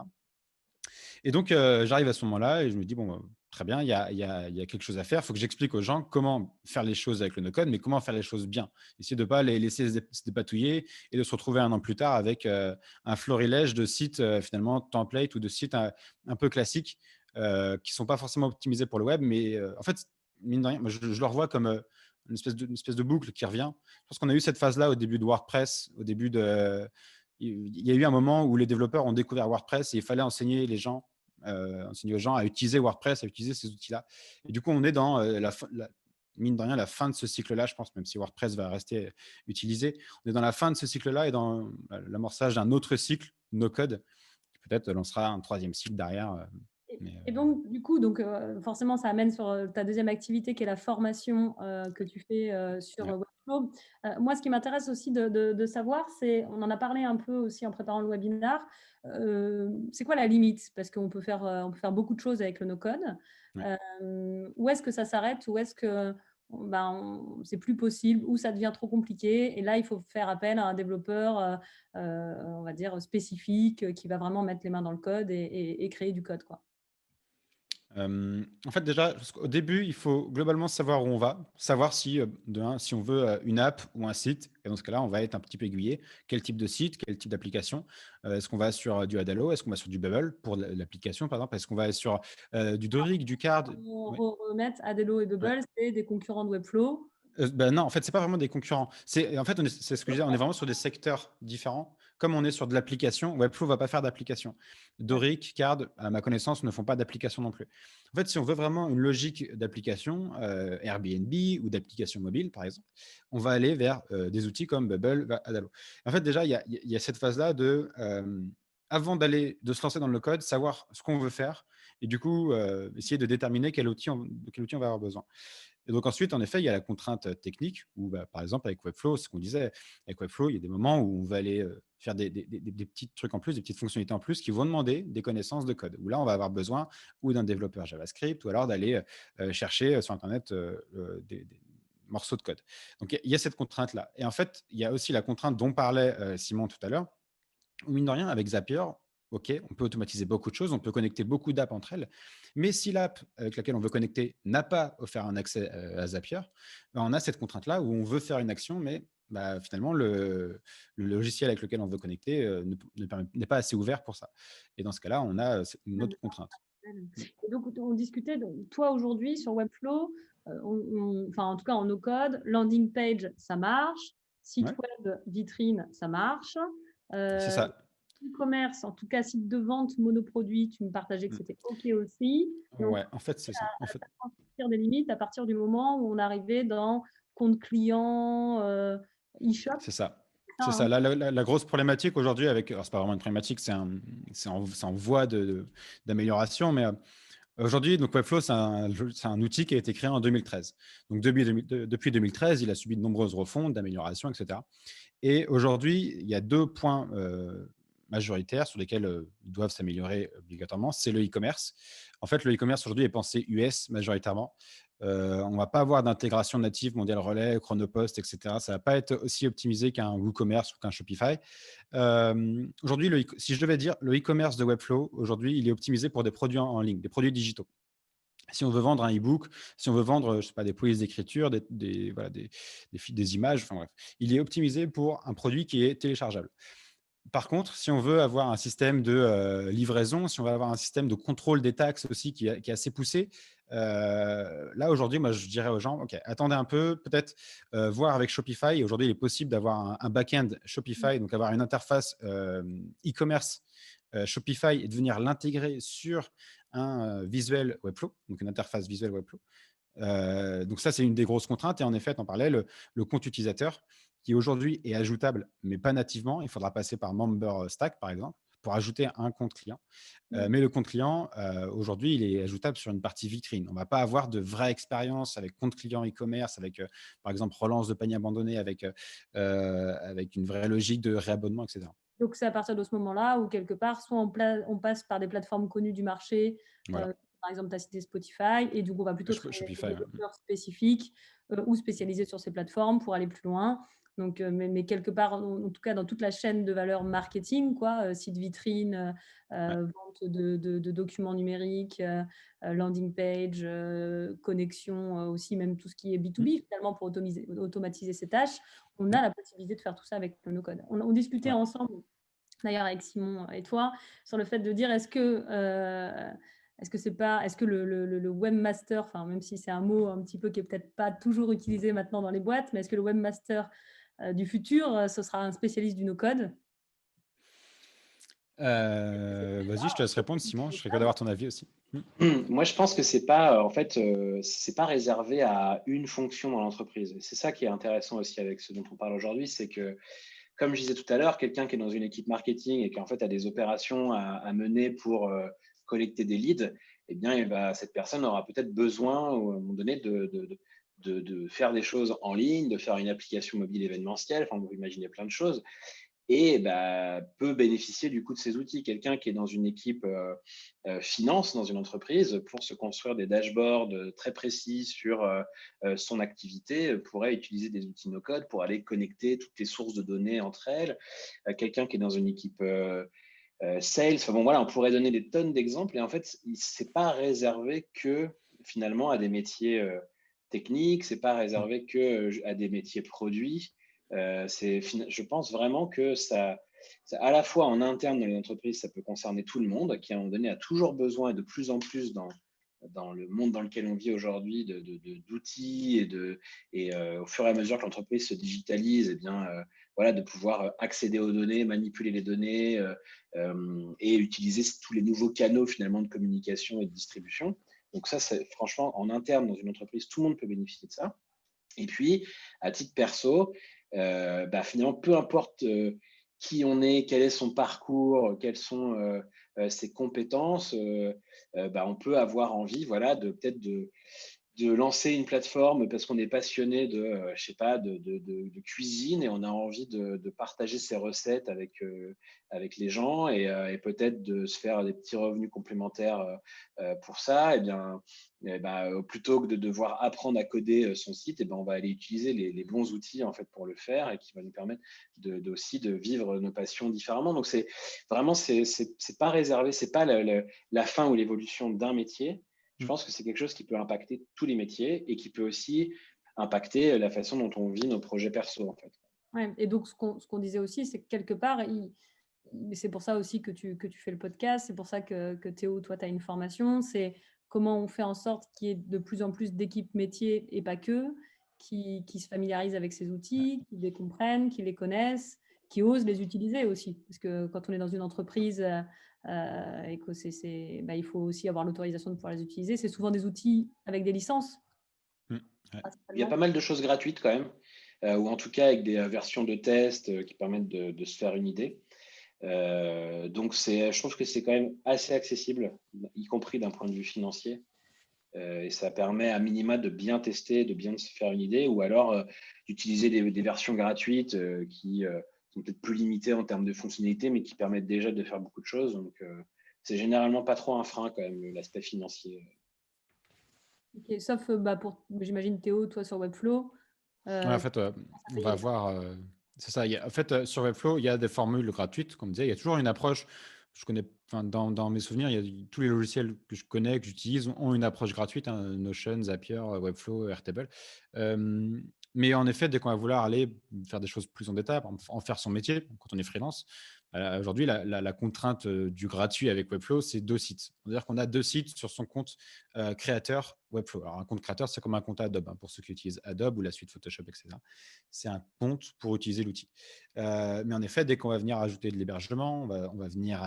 Et donc, j'arrive à ce moment-là et je me dis, bon, très bien, il y a quelque chose à faire. Il faut que j'explique aux gens comment faire les choses avec le no-code, mais comment faire les choses bien. Essayer de ne pas les laisser se dépatouiller et de se retrouver un an plus tard avec un florilège de sites finalement template ou de sites un peu classiques qui ne sont pas forcément optimisés pour le web. Mais en fait, mine de rien, moi, je le revois comme une espèce de boucle qui revient. Je pense qu'on a eu cette phase-là au début de WordPress, au début de… Il y a eu un moment où les développeurs ont découvert WordPress et il fallait enseigner aux gens à utiliser WordPress, à utiliser ces outils-là. Et du coup, on est dans mine de rien, la fin de ce cycle-là, je pense, même si WordPress va rester utilisé. On est dans la fin de ce cycle-là et dans l'amorçage d'un autre cycle, no-code, qui peut-être lancera un troisième cycle derrière. Et donc, du coup, forcément, ça amène sur ta deuxième activité qui est la formation que tu fais sur Webflow. Moi, ce qui m'intéresse aussi de savoir, c'est, on en a parlé un peu aussi en préparant le webinar, c'est quoi la limite? Parce qu'on peut faire beaucoup de choses avec le no-code. Ouais. Où est-ce que ça s'arrête? Où est-ce que c'est plus possible? Où ça devient trop compliqué? Et là, il faut faire appel à un développeur, on va dire, spécifique, qui va vraiment mettre les mains dans le code et créer du code, quoi. En fait, déjà, au début, il faut globalement savoir où on va, savoir si, si on veut une app ou un site. Et dans ce cas-là, on va être un petit peu aiguillé. Quel type de site, quel type d'application? Est-ce qu'on va sur du Adalo? Est-ce qu'on va sur du Bubble pour l'application, par exemple? Est-ce qu'on va sur du Doric, du Card? On Ouais. remettre Adelo et Bubble, c'est des concurrents de Webflow. Non, en fait, c'est pas vraiment des concurrents. En fait, c'est ce que je disais, on est vraiment sur des secteurs différents. Comme on est sur de l'application, Webflow va pas faire d'application. Doric, Card, à ma connaissance, ne font pas d'application non plus. En fait, si on veut vraiment une logique d'application, Airbnb ou d'application mobile, par exemple, on va aller vers des outils comme Bubble, Adalo. En fait, déjà, il y a cette phase-là avant de se lancer dans le code, savoir ce qu'on veut faire et du coup, essayer de déterminer de quel outil on va avoir besoin. Et donc ensuite, en effet, il y a la contrainte technique où, par exemple, avec Webflow, ce qu'on disait, avec Webflow, il y a des moments où on va aller faire des petits trucs en plus, des petites fonctionnalités en plus qui vont demander des connaissances de code. Où là, on va avoir besoin ou d'un développeur JavaScript ou alors d'aller chercher sur Internet des morceaux de code. Donc, il y a cette contrainte-là. Et en fait, il y a aussi la contrainte dont parlait Simon tout à l'heure, où mine de rien, avec Zapier, OK, on peut automatiser beaucoup de choses, on peut connecter beaucoup d'apps entre elles. Mais si l'app avec laquelle on veut connecter n'a pas offert un accès à Zapier, on a cette contrainte-là où on veut faire une action, mais finalement, le logiciel avec lequel on veut connecter n'est pas assez ouvert pour ça. Et dans ce cas-là, on a une autre contrainte. Et donc, on discutait, toi aujourd'hui sur Webflow, enfin en tout cas en no-code, landing page, ça marche, site web, vitrine, ça marche. C'est ça. E-commerce, en tout cas site de vente monoproduit, tu me partageais que c'était OK aussi. Donc, Ouais, en fait, c'est ça. En fait, ça sortir des limites à partir du moment où on arrivait dans compte client, e-shop. c'est ça. C'est ça. La grosse problématique aujourd'hui avec, alors c'est pas vraiment une problématique, c'est en voie d'amélioration, mais aujourd'hui, donc Webflow, c'est un outil qui a été créé en 2013. Donc depuis 2013, il a subi de nombreuses refontes, d'améliorations, etc. Et aujourd'hui, il y a deux points majoritaires sur lesquels ils doivent s'améliorer obligatoirement. C'est le e-commerce. En fait, le e-commerce aujourd'hui est pensé US majoritairement. On ne va pas avoir d'intégration native Mondial Relay, Chronopost, etc. Ça ne va pas être aussi optimisé qu'un WooCommerce ou qu'un Shopify. Aujourd'hui, si je devais dire, le e-commerce de Webflow, aujourd'hui, il est optimisé pour des produits en ligne, des produits digitaux. Si on veut vendre un e-book, si on veut vendre, je sais pas, des polices d'écriture, des images, enfin bref, il est optimisé pour un produit qui est téléchargeable. Par contre, si on veut avoir un système de livraison, si on veut avoir un système de contrôle des taxes aussi qui est assez poussé, là aujourd'hui, moi je dirais aux gens, OK, attendez un peu, peut-être voir avec Shopify. Aujourd'hui, il est possible d'avoir un back-end Shopify, donc avoir une interface e-commerce Shopify et de venir l'intégrer sur un visuel Webflow, donc une interface visuelle Webflow. Donc ça, c'est une des grosses contraintes. Et en effet, en parlais, le compte utilisateur qui aujourd'hui est ajoutable, mais pas nativement. Il faudra passer par Member Stack, par exemple, pour ajouter un compte client. Mmh. Mais le compte client, aujourd'hui, il est ajoutable sur une partie vitrine. On ne va pas avoir de vraie expérience avec compte client e-commerce, avec, par exemple, relance de panier abandonné, avec une vraie logique de réabonnement, etc. Donc, c'est à partir de ce moment-là où quelque part, soit on passe par des plateformes connues du marché, Voilà. par exemple, tu as cité Spotify et du coup, on va plutôt travailler avec Shopify, des ouais. développeurs spécifiques, ou spécialisés sur ces plateformes pour aller plus loin. Donc, mais quelque part, en tout cas, dans toute la chaîne de valeur marketing, quoi, site vitrine, Ouais. vente de documents numériques, landing page, connexion, aussi même tout ce qui est Mmh. B2B finalement pour automatiser ces tâches. On a la possibilité de faire tout ça avec le no-code. On discutait Ouais. ensemble d'ailleurs avec Simon et toi, sur le fait de dire est-ce que le webmaster, enfin même si c'est un mot un petit peu qui est peut-être pas toujours utilisé maintenant dans les boîtes, mais est-ce que le webmaster du futur, ce sera un spécialiste du no-code? Est-ce que c'est très Vas-y, je te laisse répondre, Simon. Je serais curieux d'avoir ton avis aussi. Mmh. Moi, je pense que c'est pas, en fait, c'est pas réservé à une fonction dans l'entreprise. C'est ça qui est intéressant aussi avec ce dont on parle aujourd'hui, c'est que, comme je disais tout à l'heure, quelqu'un qui est dans une équipe marketing et qui en fait a des opérations à mener pour collecter des leads, eh bien, cette personne aura peut-être besoin, à un moment donné, de faire des choses en ligne, de faire une application mobile événementielle. Enfin, vous imaginez plein de choses et peut bénéficier du coup de ces outils. Quelqu'un qui est dans une équipe finance dans une entreprise pour se construire des dashboards très précis sur son activité pourrait utiliser des outils no-code pour aller connecter toutes les sources de données entre elles. Quelqu'un qui est dans une équipe sales, enfin bon voilà, on pourrait donner des tonnes d'exemples et en fait, c'est pas réservé que finalement à des métiers techniques, c'est pas Mmh. réservé que à des métiers produits. Je pense vraiment que à la fois en interne dans les entreprises, ça peut concerner tout le monde, qui à un moment donné a toujours besoin et de plus en plus dans le monde dans lequel on vit aujourd'hui d'outils au fur et à mesure que l'entreprise se digitalise, eh bien, voilà, de pouvoir accéder aux données, manipuler les données et utiliser tous les nouveaux canaux finalement de communication et de distribution. Donc ça, c'est franchement en interne dans une entreprise, tout le monde peut bénéficier de ça. Et puis, à titre perso, finalement, peu importe qui on est, quel est son parcours, quelles sont ses compétences, on peut avoir envie, voilà, de peut-être de lancer une plateforme parce qu'on est passionné de, je sais pas, de cuisine et on a envie de partager ses recettes avec les gens et peut-être de se faire des petits revenus complémentaires pour ça. Et bien, plutôt que de devoir apprendre à coder son site, et ben, on va aller utiliser les bons outils en fait pour le faire et qui va nous permettre aussi de vivre nos passions différemment. Donc c'est vraiment c'est pas réservé, c'est pas la fin ou l'évolution d'un métier. Je Mmh. pense que c'est quelque chose qui peut impacter tous les métiers et qui peut aussi impacter la façon dont on vit nos projets perso, en fait. Ouais et donc ce qu'on disait aussi, c'est que quelque part, c'est pour ça aussi que tu fais le podcast, c'est pour ça que Théo, toi, tu as une formation, c'est comment on fait en sorte qu'il y ait de plus en plus d'équipes métiers et pas que, qui se familiarisent avec ces Ouais. outils, qui les comprennent, qui les connaissent, qui osent les utiliser aussi. Parce que quand on est dans une entreprise, et que il faut aussi avoir l'autorisation de pouvoir les utiliser. C'est souvent des outils avec des licences, Mmh. Ouais. Il y a pas principalement. mal de choses gratuites quand même, ou en tout cas avec des versions de test qui permettent de se faire une idée. Donc je trouve que c'est quand même assez accessible, y compris d'un point de vue financier. Et ça permet à minima de bien tester, de bien se faire une idée, ou alors d'utiliser des versions gratuites qui sont peut-être plus limitées en termes de fonctionnalités, mais qui permettent déjà de faire beaucoup de choses. Donc, c'est généralement pas trop un frein quand même, l'aspect financier. Ok, sauf pour, j'imagine, Théo, toi sur Webflow, Ouais, en euh, fait, ça on va payer. avoir, c'est ça. En fait, sur Webflow, il y a des formules gratuites, comme on disait. Il y a toujours une approche. Je connais, enfin, dans mes souvenirs, il y a tous les logiciels que je connais, que j'utilise, ont une approche gratuite, hein, Notion, Zapier, Webflow, Airtable. Euh, mais en effet, dès qu'on va vouloir aller faire des choses plus en détail, en faire son métier, quand on est freelance, aujourd'hui, la contrainte du gratuit avec Webflow, c'est 2 sites. C'est-à-dire qu'on a 2 sites sur son compte créateur Webflow. Alors, un compte créateur, c'est comme un compte Adobe, hein, pour ceux qui utilisent Adobe ou la suite Photoshop, etc. C'est un compte pour utiliser l'outil. Mais en effet, dès qu'on va venir ajouter de l'hébergement, on va venir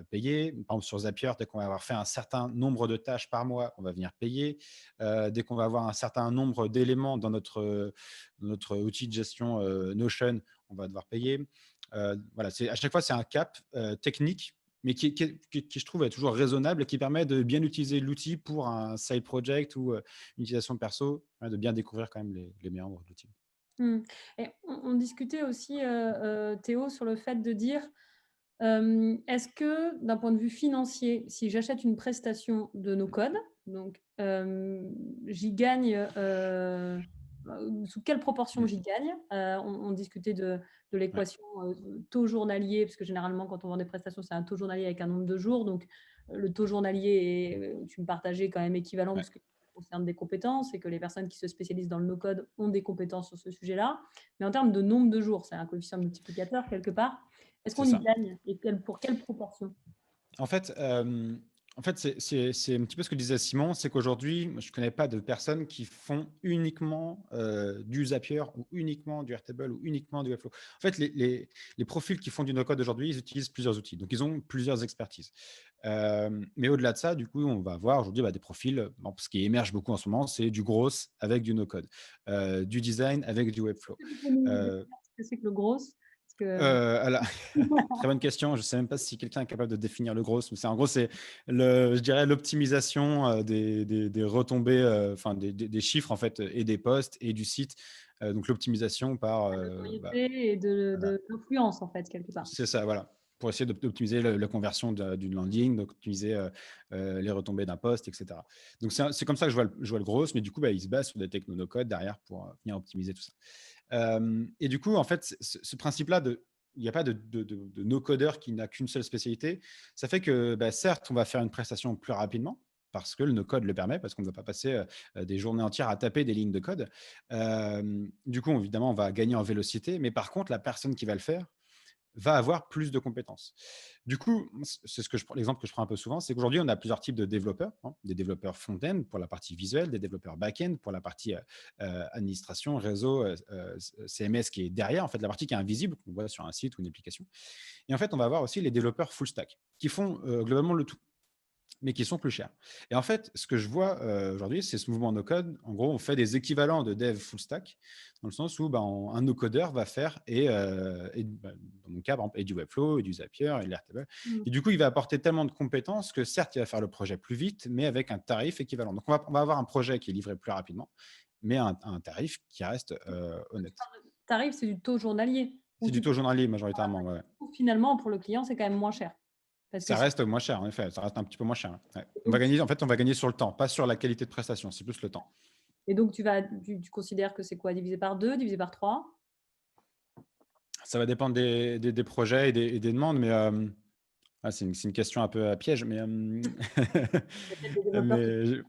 payer. Par exemple, sur Zapier, dès qu'on va avoir fait un certain nombre de tâches par mois, on va venir payer. Dès qu'on va avoir un certain nombre d'éléments dans notre outil de gestion Notion, on va devoir payer. Voilà, à chaque fois, c'est un cap technique mais qui, je trouve, est toujours raisonnable et qui permet de bien utiliser l'outil pour un side project ou une utilisation perso, de bien découvrir quand même les méandres de l'outil. Mmh. Et on discutait aussi, Théo, sur le fait de dire, est-ce que d'un point de vue financier, si j'achète une prestation de no-code, donc j'y gagne, sous quelle proportion Mm. j'y gagne? On discutait de Ouais, l'équation, taux journalier, parce que généralement quand on vend des prestations, c'est un taux journalier avec un nombre de jours. Donc le taux journalier est, tu me partageais, quand même équivalent, ouais, parce que ça concerne des compétences et que les personnes qui se spécialisent dans le no-code ont des compétences sur ce sujet-là. Mais en termes de nombre de jours, c'est un coefficient multiplicateur quelque part. Est-ce c'est qu'on y ça. gagne et pour quelle proportion? En fait, c'est un petit peu ce que disait Simon, c'est qu'aujourd'hui, moi, je ne connais pas de personnes qui font uniquement du Zapier ou uniquement du Airtable ou uniquement du Webflow. En fait, les profils qui font du no-code aujourd'hui, ils utilisent plusieurs outils. Donc, ils ont plusieurs expertises. Mais au-delà de ça, du coup, on va avoir aujourd'hui des profils, ce qui émerge beaucoup en ce moment, c'est du gros avec du no-code, du design avec du Webflow. Est-ce que tu peux nous Euh, définir ce que c'est que le gros? Parce que alors, très bonne question. Je ne sais même pas si quelqu'un est capable de définir le gros. Mais en gros, c'est je dirais l'optimisation des retombées, enfin des chiffres en fait, et des posts et du site. Donc l'optimisation par, la notoriété et voilà. de l'influence, en fait, quelque part. C'est ça, voilà. Pour essayer d'optimiser la conversion d'une landing, d'optimiser les retombées d'un post, etc. Donc c'est comme ça que je vois le gros, mais du coup, il se base sur des technos no-code derrière pour venir optimiser tout ça. Et du coup, en fait, ce principe-là il n'y a pas de no-codeur qui n'a qu'une seule spécialité. Ça fait que, certes, on va faire une prestation plus rapidement parce que le no-code le permet, parce qu'on ne va pas passer des journées entières à taper des lignes de code. Du coup, évidemment, on va gagner en vélocité, mais par contre, la personne qui va le faire va avoir plus de compétences. Du coup, c'est l'exemple que je prends un peu souvent, c'est qu'aujourd'hui, on a plusieurs types de développeurs, des développeurs front-end pour la partie visuelle, des développeurs back-end pour la partie administration, réseau, CMS qui est derrière, en fait, la partie qui est invisible, qu'on voit sur un site ou une application. Et en fait, on va avoir aussi les développeurs full stack qui font globalement le tout, mais qui sont plus chers. Et en fait, ce que je vois aujourd'hui, c'est ce mouvement no-code. En gros, on fait des équivalents de dev full stack, dans le sens où un no-codeur va faire, dans mon cas, par exemple, et du Webflow, et du Zapier, et de l'Airtable. Mmh. Et du coup, il va apporter tellement de compétences que certes, il va faire le projet plus vite, mais avec un tarif équivalent. Donc, on va avoir un projet qui est livré plus rapidement, mais un tarif qui reste Quand tu honnête. parles de tarif, c'est du taux journalier ou C'est du tu taux journalier majoritairement, ouais. finalement, pour le client, c'est quand même moins cher? Parce que Ça reste moins cher, en effet. Ça reste un petit peu moins cher. Ouais. On va donc gagner, en fait, on va gagner sur le temps, pas sur la qualité de prestation. C'est plus le temps. et donc tu considères que c'est quoi? Divisé par 2, divisé par 3? Ça va dépendre des projets et des demandes, mais c'est une question un peu à piège, mais, Il y a peut-être des développeurs qui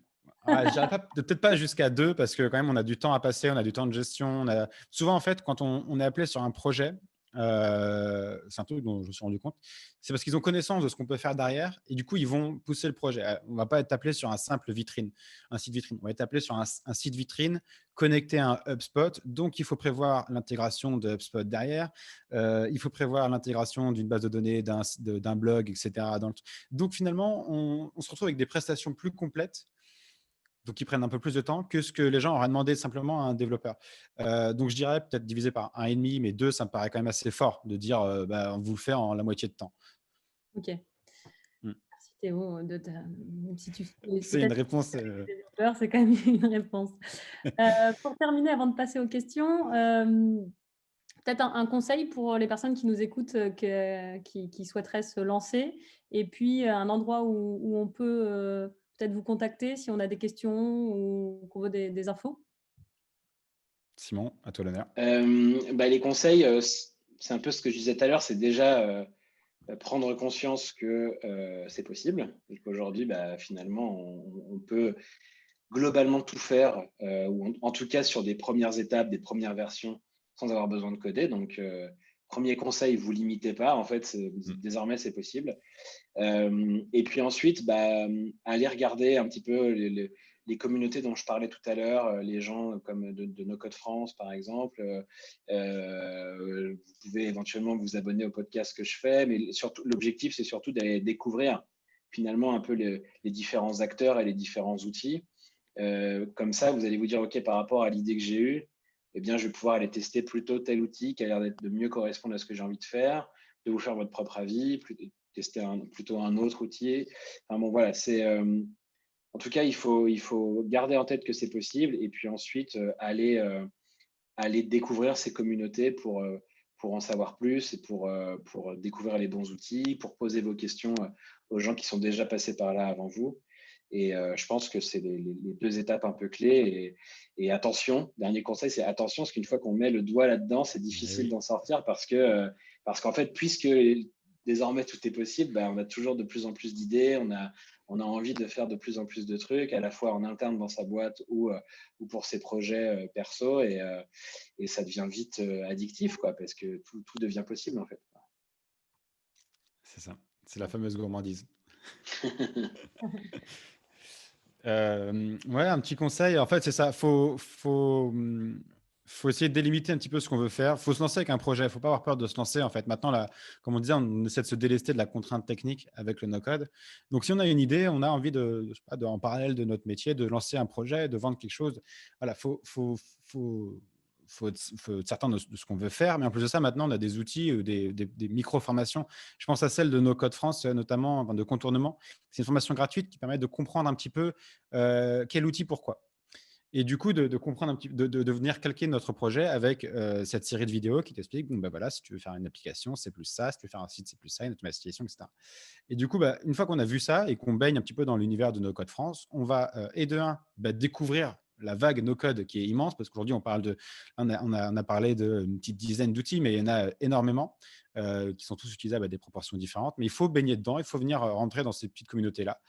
mais je dirais peut-être pas jusqu'à 2 parce que quand même, on a du temps à passer, on a du temps de gestion. Souvent, en fait, quand on est appelé sur un projet, c'est un truc dont je me suis rendu compte, c'est parce qu'ils ont connaissance de ce qu'on peut faire derrière et du coup, ils vont pousser le projet. On ne va pas être appelé sur un simple vitrine, un site vitrine. On va être appelé sur un site vitrine connecté à un HubSpot. Donc, il faut prévoir l'intégration de HubSpot derrière. Il faut prévoir l'intégration d'une base de données, d'un blog, etc. Donc, finalement, on se retrouve avec des prestations plus complètes, donc qui prennent un peu plus de temps que ce que les gens auraient demandé simplement à un développeur. Donc, je dirais peut-être divisé par 1,5, mais 2, ça me paraît quand même assez fort de dire on vous le fait en la moitié de temps. OK. Mm. Merci Théo, même si tu fais C'est une peut-être réponse. des développeurs, c'est quand même une réponse. Pour terminer, avant de passer aux questions, peut-être un conseil pour les personnes qui nous écoutent, qui souhaiteraient se lancer et puis un endroit où on peut, peut-être vous contacter si on a des questions ou qu'on veut des infos? Simon, à toi l'honneur. Les conseils, c'est un peu ce que je disais tout à l'heure, c'est déjà prendre conscience que c'est possible et qu'aujourd'hui, finalement, on peut globalement tout faire, ou en tout cas sur des premières étapes, des premières versions, sans avoir besoin de coder. Donc, premier conseil, vous limitez pas. En fait, Mm. désormais, c'est possible. Et puis ensuite, aller regarder un petit peu les communautés dont je parlais tout à l'heure, les gens comme de No Code France, par exemple. Vous pouvez éventuellement vous abonner au podcast que je fais, mais surtout, l'objectif, c'est surtout d'aller découvrir finalement un peu les différents acteurs et les différents outils. Comme ça, vous allez vous dire, OK, par rapport à l'idée que j'ai eue, eh bien, je vais pouvoir aller tester plutôt tel outil qui a l'air de mieux correspondre à ce que j'ai envie de faire, de vous faire votre propre avis, tester plutôt un autre outil. Enfin, bon, voilà, en tout cas, il faut garder en tête que c'est possible et puis ensuite aller découvrir ces communautés pour en savoir plus et pour découvrir les bons outils, pour poser vos questions aux gens qui sont déjà passés par là avant vous. Et je pense que c'est les deux étapes un peu clés. Et attention, dernier conseil, c'est attention, parce qu'une fois qu'on met le doigt là-dedans, c'est difficile d'en sortir parce qu'en fait, puisque désormais tout est possible, ben, on a toujours de plus en plus d'idées, on a envie de faire de plus en plus de trucs, à la fois en interne dans sa boîte ou pour ses projets perso. Et ça devient vite addictif, quoi, parce que tout devient possible, en fait. C'est ça. C'est la fameuse gourmandise. Ouais, un petit conseil. En fait, c'est ça. Faut essayer de délimiter un petit peu ce qu'on veut faire. Faut se lancer avec un projet. Faut pas avoir peur de se lancer. En fait, maintenant, là, comme on disait, on essaie de se délester de la contrainte technique avec le no-code. Donc, si on a une idée, on a envie je sais pas, en parallèle de notre métier, de lancer un projet, de vendre quelque chose. Voilà, faut être certain de ce qu'on veut faire. Mais en plus de ça, maintenant, on a des outils, des micro-formations. Je pense à celle de No Code France, notamment de contournement. C'est une formation gratuite qui permet de comprendre un petit peu quel outil, pourquoi. Et du coup, de comprendre un petit de venir calquer notre projet avec cette série de vidéos qui t'explique, bon, bah voilà, si tu veux faire une application, c'est plus ça, si tu veux faire un site, c'est plus ça, une automatisation, etc. Et du coup, une fois qu'on a vu ça et qu'on baigne un petit peu dans l'univers de No Code France, on va, et de un, découvrir la vague No Code qui est immense, parce qu'aujourd'hui, on a parlé d'une petite dizaine d'outils, mais il y en a énormément qui sont tous utilisables à des proportions différentes. Mais il faut baigner dedans, il faut venir rentrer dans ces petites communautés-là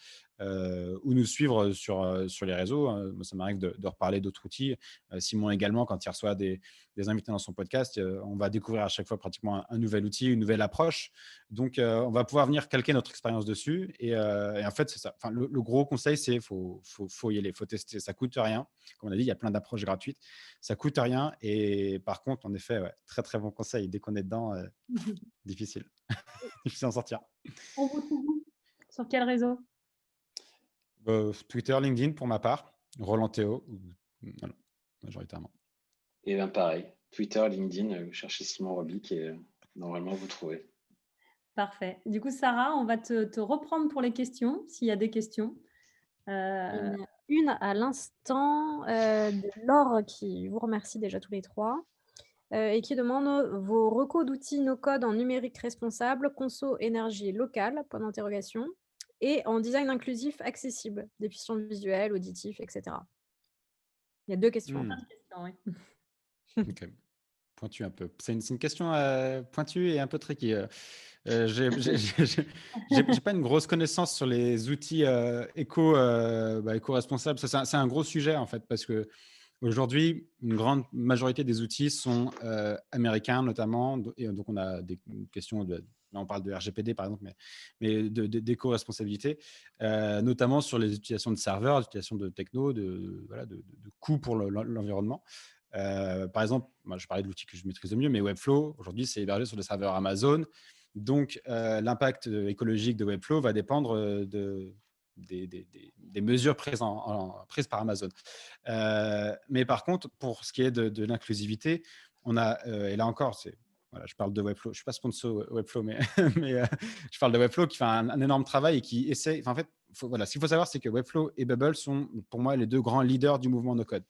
ou nous suivre sur les réseaux. Moi, ça m'arrive de reparler d'autres outils. Simon également, quand il reçoit des invités dans son podcast, on va découvrir à chaque fois pratiquement un nouvel outil, une nouvelle approche. Donc, on va pouvoir venir calquer notre expérience dessus. Et en fait, c'est ça. Enfin, le gros conseil, c'est faut y aller, faut tester. Ça coûte rien. Comme on a dit, il y a plein d'approches gratuites. Ça coûte rien. Et par contre, en effet, ouais, très, très bon conseil. Dès qu'on est dedans, difficile. Difficile d'en sortir. On vous trouve sur quel réseau? Twitter, LinkedIn pour ma part. Roland Théo, voilà, majoritairement. Et bien pareil, Twitter, LinkedIn, vous cherchez Simon Robic et normalement vous trouvez. Parfait. Du coup, Sarah, on va te reprendre pour les questions, s'il y a des questions. Il y en a une à l'instant de Laure qui vous remercie déjà tous les trois et qui demande vos recos d'outils no-code en numérique responsable, conso énergie locale, point d'interrogation, et en design inclusif accessible, déficients visuels, auditifs, etc. Il y a deux questions. Plein de questions, oui. Ok. Pointu un peu. C'est une question pointue et un peu tricky. J'ai pas une grosse connaissance sur les outils éco-responsables. C'est un gros sujet en fait parce que aujourd'hui, une grande majorité des outils sont américains notamment, et donc on a des questions là on parle de RGPD par exemple, mais d'éco-responsabilité, notamment sur les utilisations de serveurs, l'utilisation de techno, de coûts pour l'environnement. Par exemple, moi, je parlais de l'outil que je maîtrise le mieux, mais Webflow, aujourd'hui, c'est hébergé sur des serveurs Amazon. Donc, l'impact écologique de Webflow va dépendre des mesures prises par Amazon. Mais par contre, pour ce qui est de l'inclusivité, on a, et là encore, voilà, je parle de Webflow, je ne suis pas sponsor Webflow, mais, je parle de Webflow qui fait un énorme travail et qui essaie, en fait, voilà, ce qu'il faut savoir, c'est que Webflow et Bubble sont pour moi les deux grands leaders du mouvement no-code.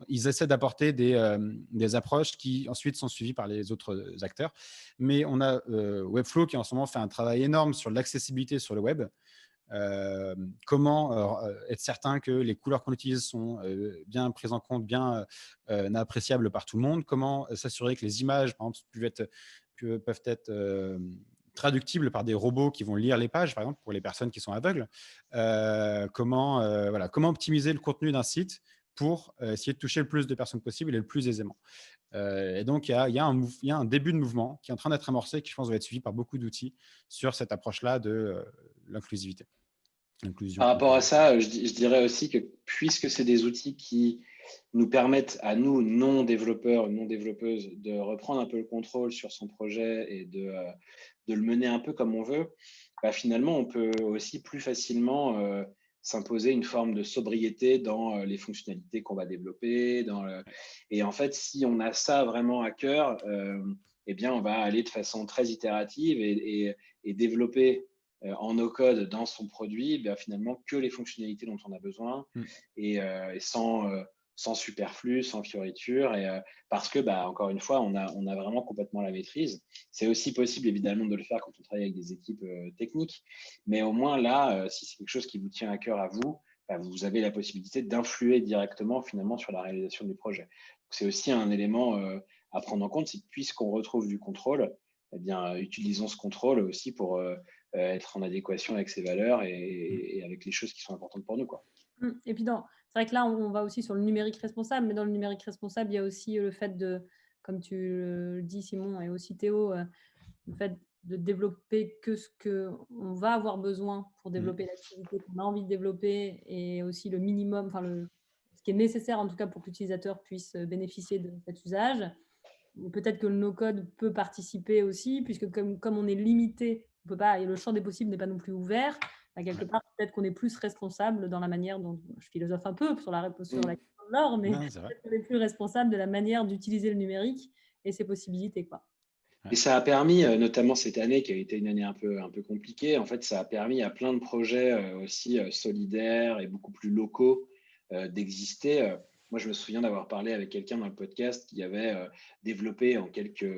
Ils essaient d'apporter des approches qui ensuite sont suivies par les autres acteurs. Mais on a Webflow qui en ce moment fait un travail énorme sur l'accessibilité sur le web. Comment être certain que les couleurs qu'on utilise sont bien prises en compte, bien appréciables par tout le monde, comment s'assurer que les images, par exemple, peuvent être traductibles par des robots qui vont lire les pages, par exemple, pour les personnes qui sont aveugles. Comment optimiser le contenu d'un site pour essayer de toucher le plus de personnes possible et le plus aisément. Et donc, il y a un début de mouvement qui est en train d'être amorcé, qui, je pense, va être suivi par beaucoup d'outils sur cette approche-là de l'inclusivité. Par rapport à ça, je dirais aussi que puisque c'est des outils qui nous permettent à nous, non-développeurs, non-développeuses, de reprendre un peu le contrôle sur son projet et de le mener un peu comme on veut, finalement, on peut aussi plus facilement s'imposer une forme de sobriété dans les fonctionnalités qu'on va développer. Et en fait, si on a ça vraiment à cœur, eh bien, on va aller de façon très itérative et développer en no-code dans son produit, finalement que les fonctionnalités dont on a besoin et sans superflu, sans fioriture. Parce que, encore une fois, on a vraiment complètement la maîtrise. C'est aussi possible, évidemment, de le faire quand on travaille avec des équipes techniques. Mais au moins, là, si c'est quelque chose qui vous tient à cœur à vous, vous avez la possibilité d'influer directement, finalement, sur la réalisation du projet. C'est aussi un élément à prendre en compte, c'est que puisqu'on retrouve du contrôle, utilisons ce contrôle aussi pour être en adéquation avec ses valeurs et avec les choses qui sont importantes pour nous, quoi. Et puis c'est vrai que là, on va aussi sur le numérique responsable, mais dans le numérique responsable, il y a aussi le fait de, comme tu le dis Simon et aussi Théo, le fait de développer que ce qu'on va avoir besoin pour développer l'activité qu'on a envie de développer et aussi le minimum, ce qui est nécessaire en tout cas pour que l'utilisateur puisse bénéficier de cet usage. Peut-être que le no-code peut participer aussi, puisque comme on est limité, on peut pas, et le champ des possibles n'est pas non plus ouvert, quelque part, peut-être qu'on est plus responsable dans la manière dont, je philosophe un peu sur la question de l'or, mais peut-être qu'on est plus responsable de la manière d'utiliser le numérique et ses possibilités, quoi. Et ça a permis, notamment cette année qui a été une année un peu compliquée, en fait, ça a permis à plein de projets aussi solidaires et beaucoup plus locaux d'exister. Moi, je me souviens d'avoir parlé avec quelqu'un dans le podcast qui avait développé en quelques,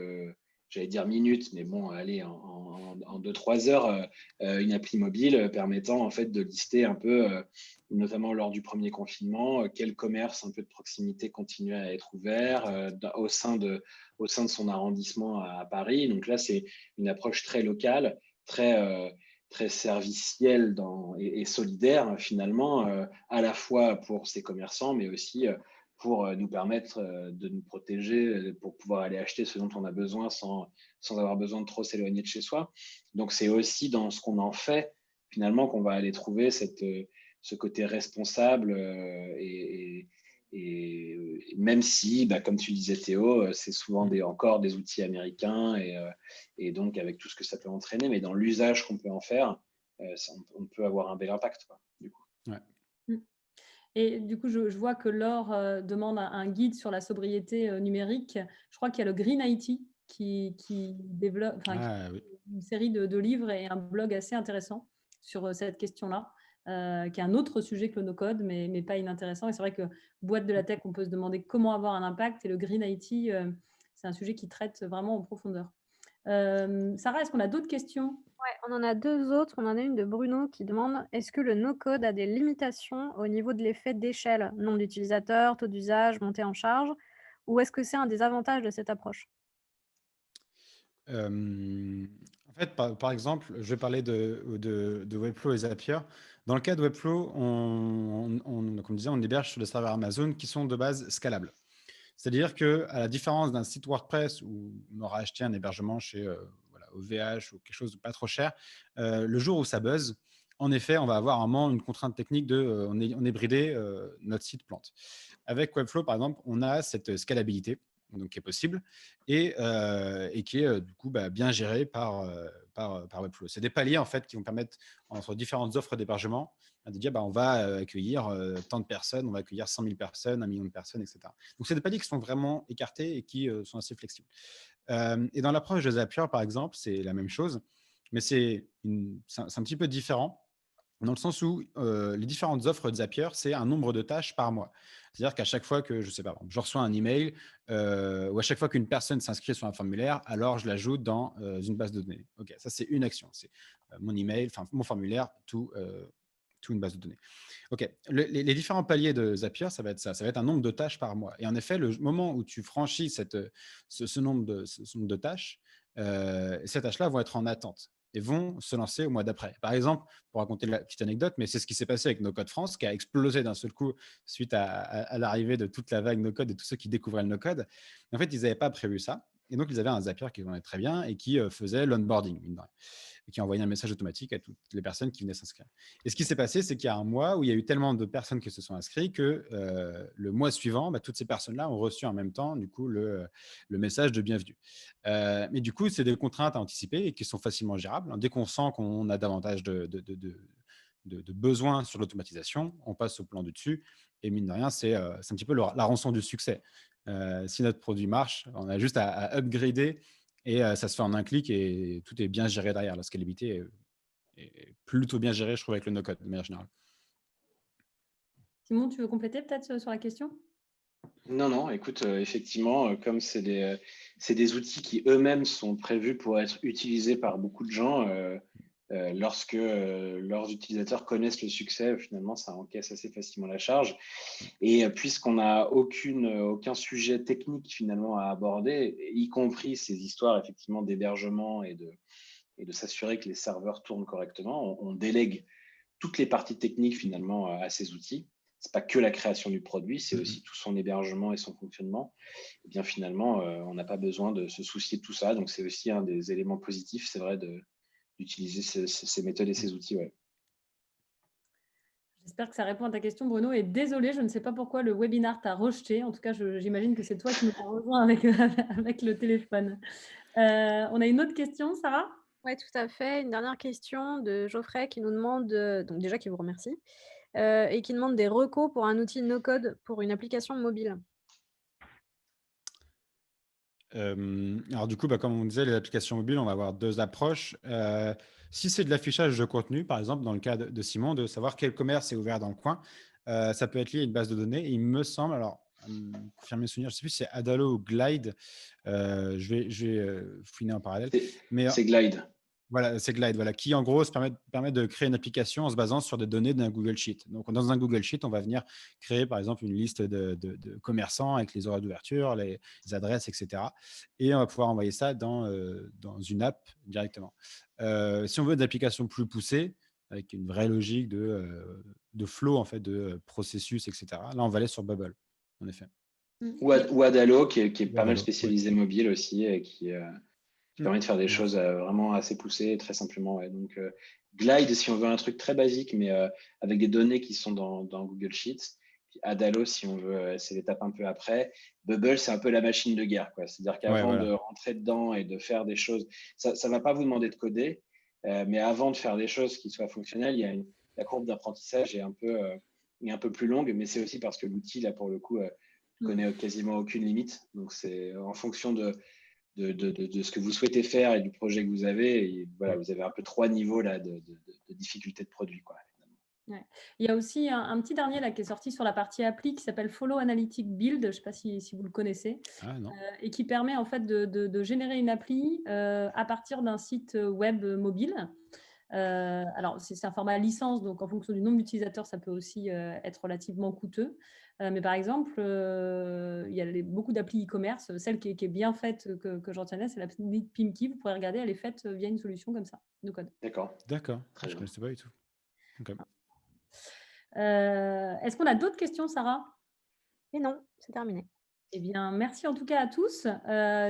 j'allais dire minutes, mais bon, allez, en 2-3 heures, une appli mobile permettant en fait de lister un peu, notamment lors du premier confinement, quel commerce un peu de proximité continuait à être ouvert au sein de son arrondissement à Paris. Donc là, c'est une approche très locale, très servicielle et solidaire finalement, à la fois pour ces commerçants, mais aussi pour nous permettre de nous protéger, pour pouvoir aller acheter ce dont on a besoin sans avoir besoin de trop s'éloigner de chez soi. Donc c'est aussi dans ce qu'on en fait finalement qu'on va aller trouver ce côté responsable et même si, comme tu disais Théo, c'est souvent encore des outils américains et donc avec tout ce que ça peut entraîner, mais dans l'usage qu'on peut en faire, on peut avoir un bel impact, quoi, du coup. Ouais. Et du coup, je vois que Laure demande un guide sur la sobriété numérique. Je crois qu'il y a le Green IT qui développe une série de livres et un blog assez intéressant sur cette question-là, qui est un autre sujet que le no-code, mais pas inintéressant. Et c'est vrai que boîte de la tech, on peut se demander comment avoir un impact. Et le Green IT, c'est un sujet qui traite vraiment en profondeur. Sarah, est-ce qu'on a d'autres questions? Ouais, on en a 2 autres. On en a une de Bruno qui demande: «Est-ce que le no-code a des limitations au niveau de l'effet d'échelle? Nombre d'utilisateurs, taux d'usage, montée en charge? Ou est-ce que c'est un des avantages de cette approche?» En fait, par exemple, je vais parler de Webflow et Zapier. Dans le cas de Webflow, comme je disais, on héberge sur des serveurs Amazon qui sont de base scalables. C'est-à-dire qu'à la différence d'un site WordPress où on aura acheté un hébergement chez OVH ou quelque chose de pas trop cher, le jour où ça buzz, en effet, on va avoir un moment une contrainte technique de on est bridé, notre site plante. Avec Webflow, par exemple, on a cette scalabilité donc qui est possible et qui est du coup bien gérée par Webflow. C'est des paliers en fait qui vont permettre entre différentes offres d'hébergement de dire on va accueillir tant de personnes, on va accueillir 100 000 personnes, 1 million de personnes, etc. Donc, c'est des paliers qui sont vraiment écartés et qui sont assez flexibles. Et dans l'approche de Zapier, par exemple, c'est la même chose, mais c'est un petit peu différent dans le sens où les différentes offres de Zapier, c'est un nombre de tâches par mois. C'est-à-dire qu'à chaque fois que, je sais pas, je reçois un email ou à chaque fois qu'une personne s'inscrit sur un formulaire, alors je l'ajoute dans une base de données. OK, ça, c'est une action. C'est mon email, mon formulaire, tout une base de données. OK. Les différents paliers de Zapier, ça va être ça. Ça va être un nombre de tâches par mois. Et en effet, le moment où tu franchis ce nombre de tâches, ces tâches-là vont être en attente et vont se lancer au mois d'après. Par exemple, pour raconter la petite anecdote, mais c'est ce qui s'est passé avec No Code France, qui a explosé d'un seul coup suite à l'arrivée de toute la vague No Code et tous ceux qui découvraient le No Code. En fait, ils n'avaient pas prévu ça. Et donc, ils avaient un Zapier qui tournait très bien et qui faisait l'onboarding, mine de rien, et qui envoyait un message automatique à toutes les personnes qui venaient s'inscrire. Et ce qui s'est passé, c'est qu'il y a un mois où il y a eu tellement de personnes qui se sont inscrites que le mois suivant, toutes ces personnes-là ont reçu en même temps du coup, le message de bienvenue. Mais du coup, c'est des contraintes à anticiper et qui sont facilement gérables. Dès qu'on sent qu'on a davantage de besoins sur l'automatisation, on passe au plan du dessus. Et mine de rien, c'est un petit peu la rançon du succès. Si notre produit marche, on a juste à upgrader et ça se fait en un clic et tout est bien géré derrière. La scalabilité est plutôt bien géré, je trouve, avec le no-code de manière générale. Simon, tu veux compléter peut-être sur la question? Non, non, écoute, effectivement, comme c'est des outils qui eux-mêmes sont prévus pour être utilisés par beaucoup de gens, lorsque leurs utilisateurs connaissent le succès, finalement, ça encaisse assez facilement la charge. Et puisqu'on n'a aucun sujet technique finalement à aborder, y compris ces histoires effectivement d'hébergement et de s'assurer que les serveurs tournent correctement, on délègue toutes les parties techniques finalement à ces outils. C'est pas que la création du produit, c'est aussi tout son hébergement et son fonctionnement. Et bien finalement, on n'a pas besoin de se soucier de tout ça. Donc c'est aussi un des éléments positifs, c'est vrai, d'utiliser ces méthodes et ces outils. Ouais. J'espère que ça répond à ta question, Bruno. Et désolé, je ne sais pas pourquoi le webinar t'a rejeté. En tout cas, j'imagine que c'est toi qui nous as rejoint avec, avec le téléphone. On a une autre question, Sarah? Oui, tout à fait. Une dernière question de Geoffrey qui nous demande, donc déjà qui vous remercie, et qui demande des recos pour un outil no-code pour une application mobile. Alors du coup, comme on disait, les applications mobiles, on va avoir deux approches. Si c'est de l'affichage de contenu, par exemple, dans le cas de Simon, de savoir quel commerce est ouvert dans le coin, ça peut être lié à une base de données. Et il me semble, alors, confirmer mes souvenirs, je ne sais plus si c'est Adalo ou Glide. Je vais fouiner en parallèle. Mais C'est Glide. voilà, c'est Glide, voilà, qui en gros permet de créer une application en se basant sur des données d'un Google Sheet. Donc, dans un Google Sheet, on va venir créer, par exemple, une liste de commerçants avec les horaires d'ouverture, les adresses, etc. Et on va pouvoir envoyer ça dans une app directement. Si on veut des applications plus poussées, avec une vraie logique de flow, en fait, de processus, etc., là, on va aller sur Bubble, en effet. Ou Adalo, qui est pas mal Adalo, spécialisé mobile aussi, et qui permet de faire des choses Merci. vraiment assez poussées et très simplement. Ouais. Donc, Glide, si on veut un truc très basique, mais avec des données qui sont dans Google Sheets. Puis Adalo, si on veut, c'est l'étape un peu après. Bubble, c'est un peu la machine de guerre, quoi. C'est-à-dire qu'avant Ouais, voilà. de rentrer dedans et de faire des choses, ça ne va pas vous demander de coder, mais avant de faire des choses qui soient fonctionnelles, la courbe d'apprentissage est un peu plus longue, mais c'est aussi parce que l'outil, là, pour le coup, connaît quasiment aucune limite. Donc, c'est en fonction de ce que vous souhaitez faire et du projet que vous avez. Et voilà, vous avez un peu 3 niveaux là, de difficulté de produit, quoi. Ouais. Il y a aussi un petit dernier là, qui est sorti sur la partie appli qui s'appelle Follow Analytic Build, je ne sais pas si vous le connaissez, et qui permet en fait de générer une appli à partir d'un site web mobile. Alors, c'est un format licence, donc en fonction du nombre d'utilisateurs, ça peut aussi être relativement coûteux. Mais par exemple, il y a beaucoup d'applis e-commerce. Celle qui est bien faite, que j'en tiens, c'est l'appli Pimki. Vous pourrez regarder, elle est faite via une solution comme ça, no code. D'accord. Je ne bien. connaissais pas du tout. Okay. Est-ce qu'on a d'autres questions, Sarah? Et non, c'est terminé. Eh bien, merci en tout cas à tous.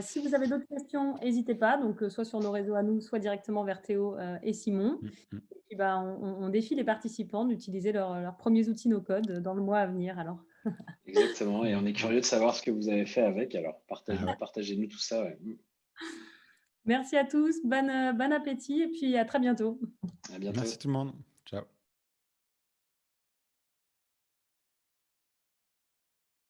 Si vous avez d'autres questions, n'hésitez pas, donc soit sur nos réseaux à nous, soit directement vers Théo et Simon. Et puis, on défie les participants d'utiliser leurs premiers outils no-code dans le mois à venir. Alors. Exactement, et on est curieux de savoir ce que vous avez fait avec. Alors, partagez-nous tout ça. Ouais. Merci à tous, bon appétit et puis à très bientôt. À bientôt. Merci tout le monde.